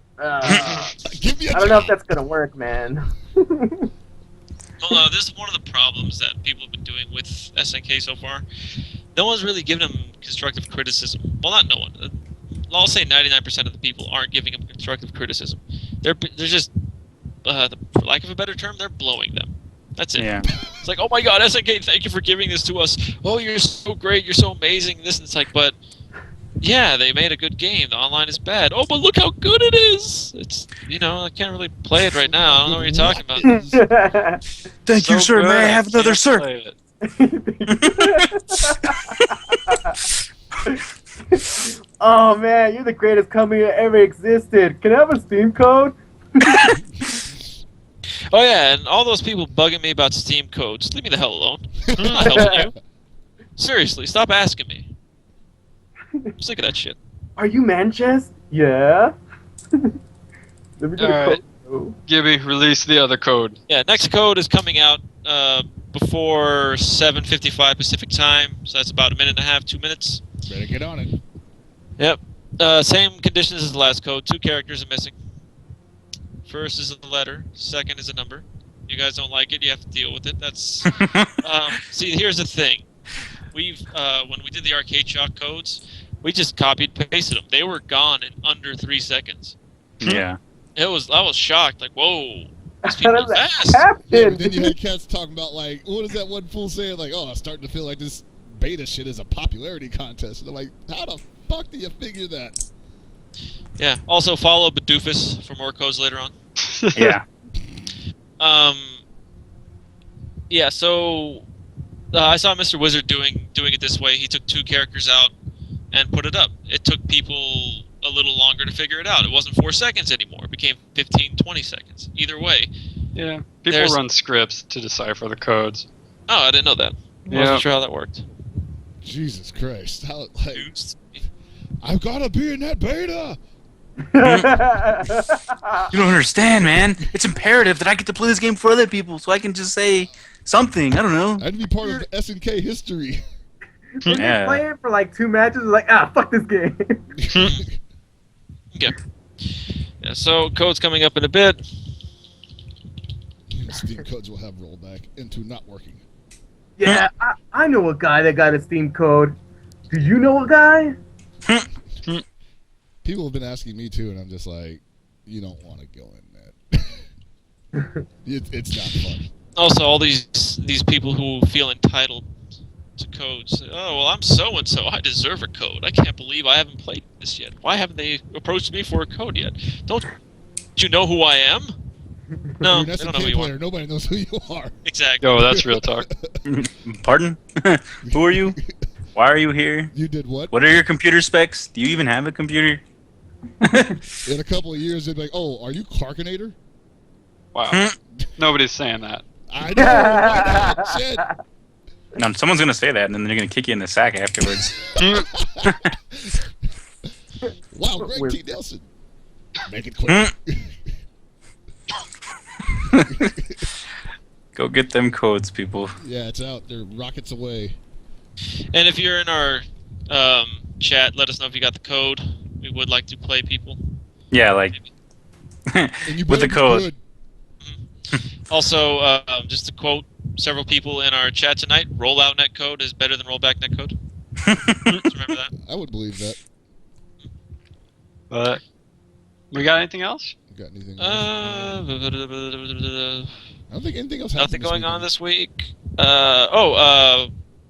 Give me a I don't know if that's gonna work, man. Well, this is one of the problems that people have been doing with SNK so far. No one's really given them constructive criticism. Well, not no one. I'll say 99% of the people aren't giving them constructive criticism. They're just, for lack of a better term, they're blowing them. That's it. Yeah. It's like, oh my God, SNK, thank you for giving this to us. Oh, you're so great. You're so amazing. This and it's like, but yeah, they made a good game. The online is bad. Oh, but look how good it is. It's I can't really play it right now. I don't know what you're talking about. Thank you, sir. May I have another, sir? Oh man, you're the greatest company that ever existed. Can I have a Steam code? Oh yeah, and all those people bugging me about Steam codes. Leave me the hell alone. I'm not helping you. Seriously, stop asking me. I'm sick of that shit. Are you Manchester? Yeah. Let me get a code. Gibby, release the other code. Yeah, next code is coming out before 7:55 Pacific time, so that's about a minute and a half, 2 minutes. Better get on it. Yep. Same conditions as the last code. 2 characters are missing. First is a letter. Second is a number. You guys don't like it, you have to deal with it. That's see, here's the thing. We've when we did the arcade shock codes, we just copied pasted them. They were gone in under 3 seconds. Yeah. I was shocked. Like, whoa, these people are fast. Yeah, but then you had cats talking about like, what is that one fool saying? Like, oh, I'm starting to feel like this beta shit is a popularity contest. And I'm like, how the fuck do you figure that? Yeah. Also follow Badoofus for more codes later on. Yeah. Yeah. So I saw Mr. Wizard doing it this way. He took 2 characters out and put it up. It took people a little longer to figure it out. It wasn't 4 seconds anymore. It became 15, 20 seconds. Either way. Yeah. People run scripts to decipher the codes. Oh, I didn't know that. I wasn't sure how that worked. Jesus Christ! How like I've got to be in that beta. You don't understand, man. It's imperative that I get to play this game for other people, so I can just say something. I don't know. I'd be part of the SNK history. When you play it for like 2 matches, like, fuck this game. Okay. Yeah, so code's coming up in a bit. Steam codes will have rollback into not working. Yeah, I know a guy that got a Steam code. Do you know a guy? People have been asking me too, and I'm just like, you don't want to go in that. It's not fun. Also, all these people who feel entitled to codes. Oh, well, I'm so-and-so. I deserve a code. I can't believe I haven't played this yet. Why haven't they approached me for a code yet? Don't you know who I am? No, You're an they don't know who you player. are. Nobody knows who you are. Exactly. Oh, that's real talk. Pardon? Who are you? Why are you here? You did what? What are your computer specs? Do you even have a computer? In a couple of years, they'd be like, oh, are you Clarkinator? Wow. Nobody's saying that. I know. Why not? Shit. No, someone's gonna say that, and then they're gonna kick you in the sack afterwards. Wow, Greg T. Nelson. Make it quick. Go get them codes, people. Yeah, it's out. They're rockets away. And if you're in our chat, let us know if you got the code. We would like to play people. Yeah, like with the code. Also, just to quote several people in our chat tonight, rollout netcode is better than rollback netcode. Remember that? I would believe that. But we got anything else? Got anything? I don't think anything else. Nothing going on this week.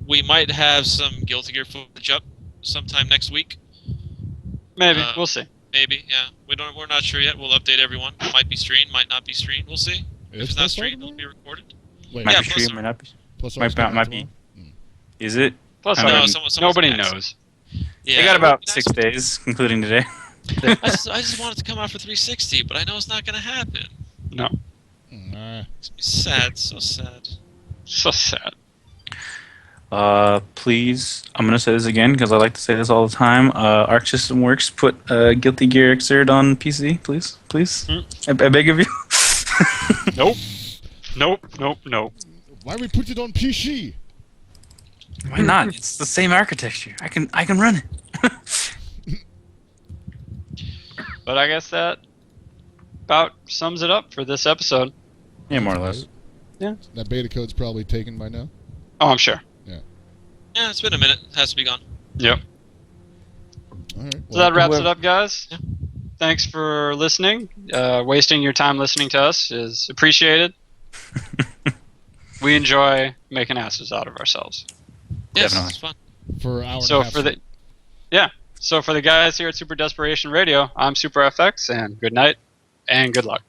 We might have some Guilty Gear footage up sometime next week. Maybe. We'll see. Maybe, yeah. We're not sure yet. We'll update everyone. Might be streamed, might not be streamed. We'll see. If it's not streamed, it'll be recorded. Wait, Might Yeah, be plus stream, might not be. plus Might be. Is it? Plus, I mean, someone's nobody asked. knows. Yeah, They got it would about be nice 6 days, including today. I just want it to come out for 360, but I know it's not going to happen. No. It's gonna be sad, so sad. So sad. Please, I'm gonna say this again because I like to say this all the time. Arc System Works, put Guilty Gear Xrd on PC, please, please. I beg of you. Nope. Nope. Why we put it on PC? Why not? It's the same architecture. I can run it. But I guess that about sums it up for this episode. Yeah, more or less. That beta code's probably taken by now. Oh, I'm sure. Yeah, it's been a minute. It has to be gone. Yep. All right. So that wraps it up, guys. Yeah. Thanks for listening. Wasting your time listening to us is appreciated. We enjoy making asses out of ourselves. Yes, Definitely. it's fun. for an hour. So and a half. for the So for the guys here at Super Desperation Radio, I'm Super FX, and good night and good luck.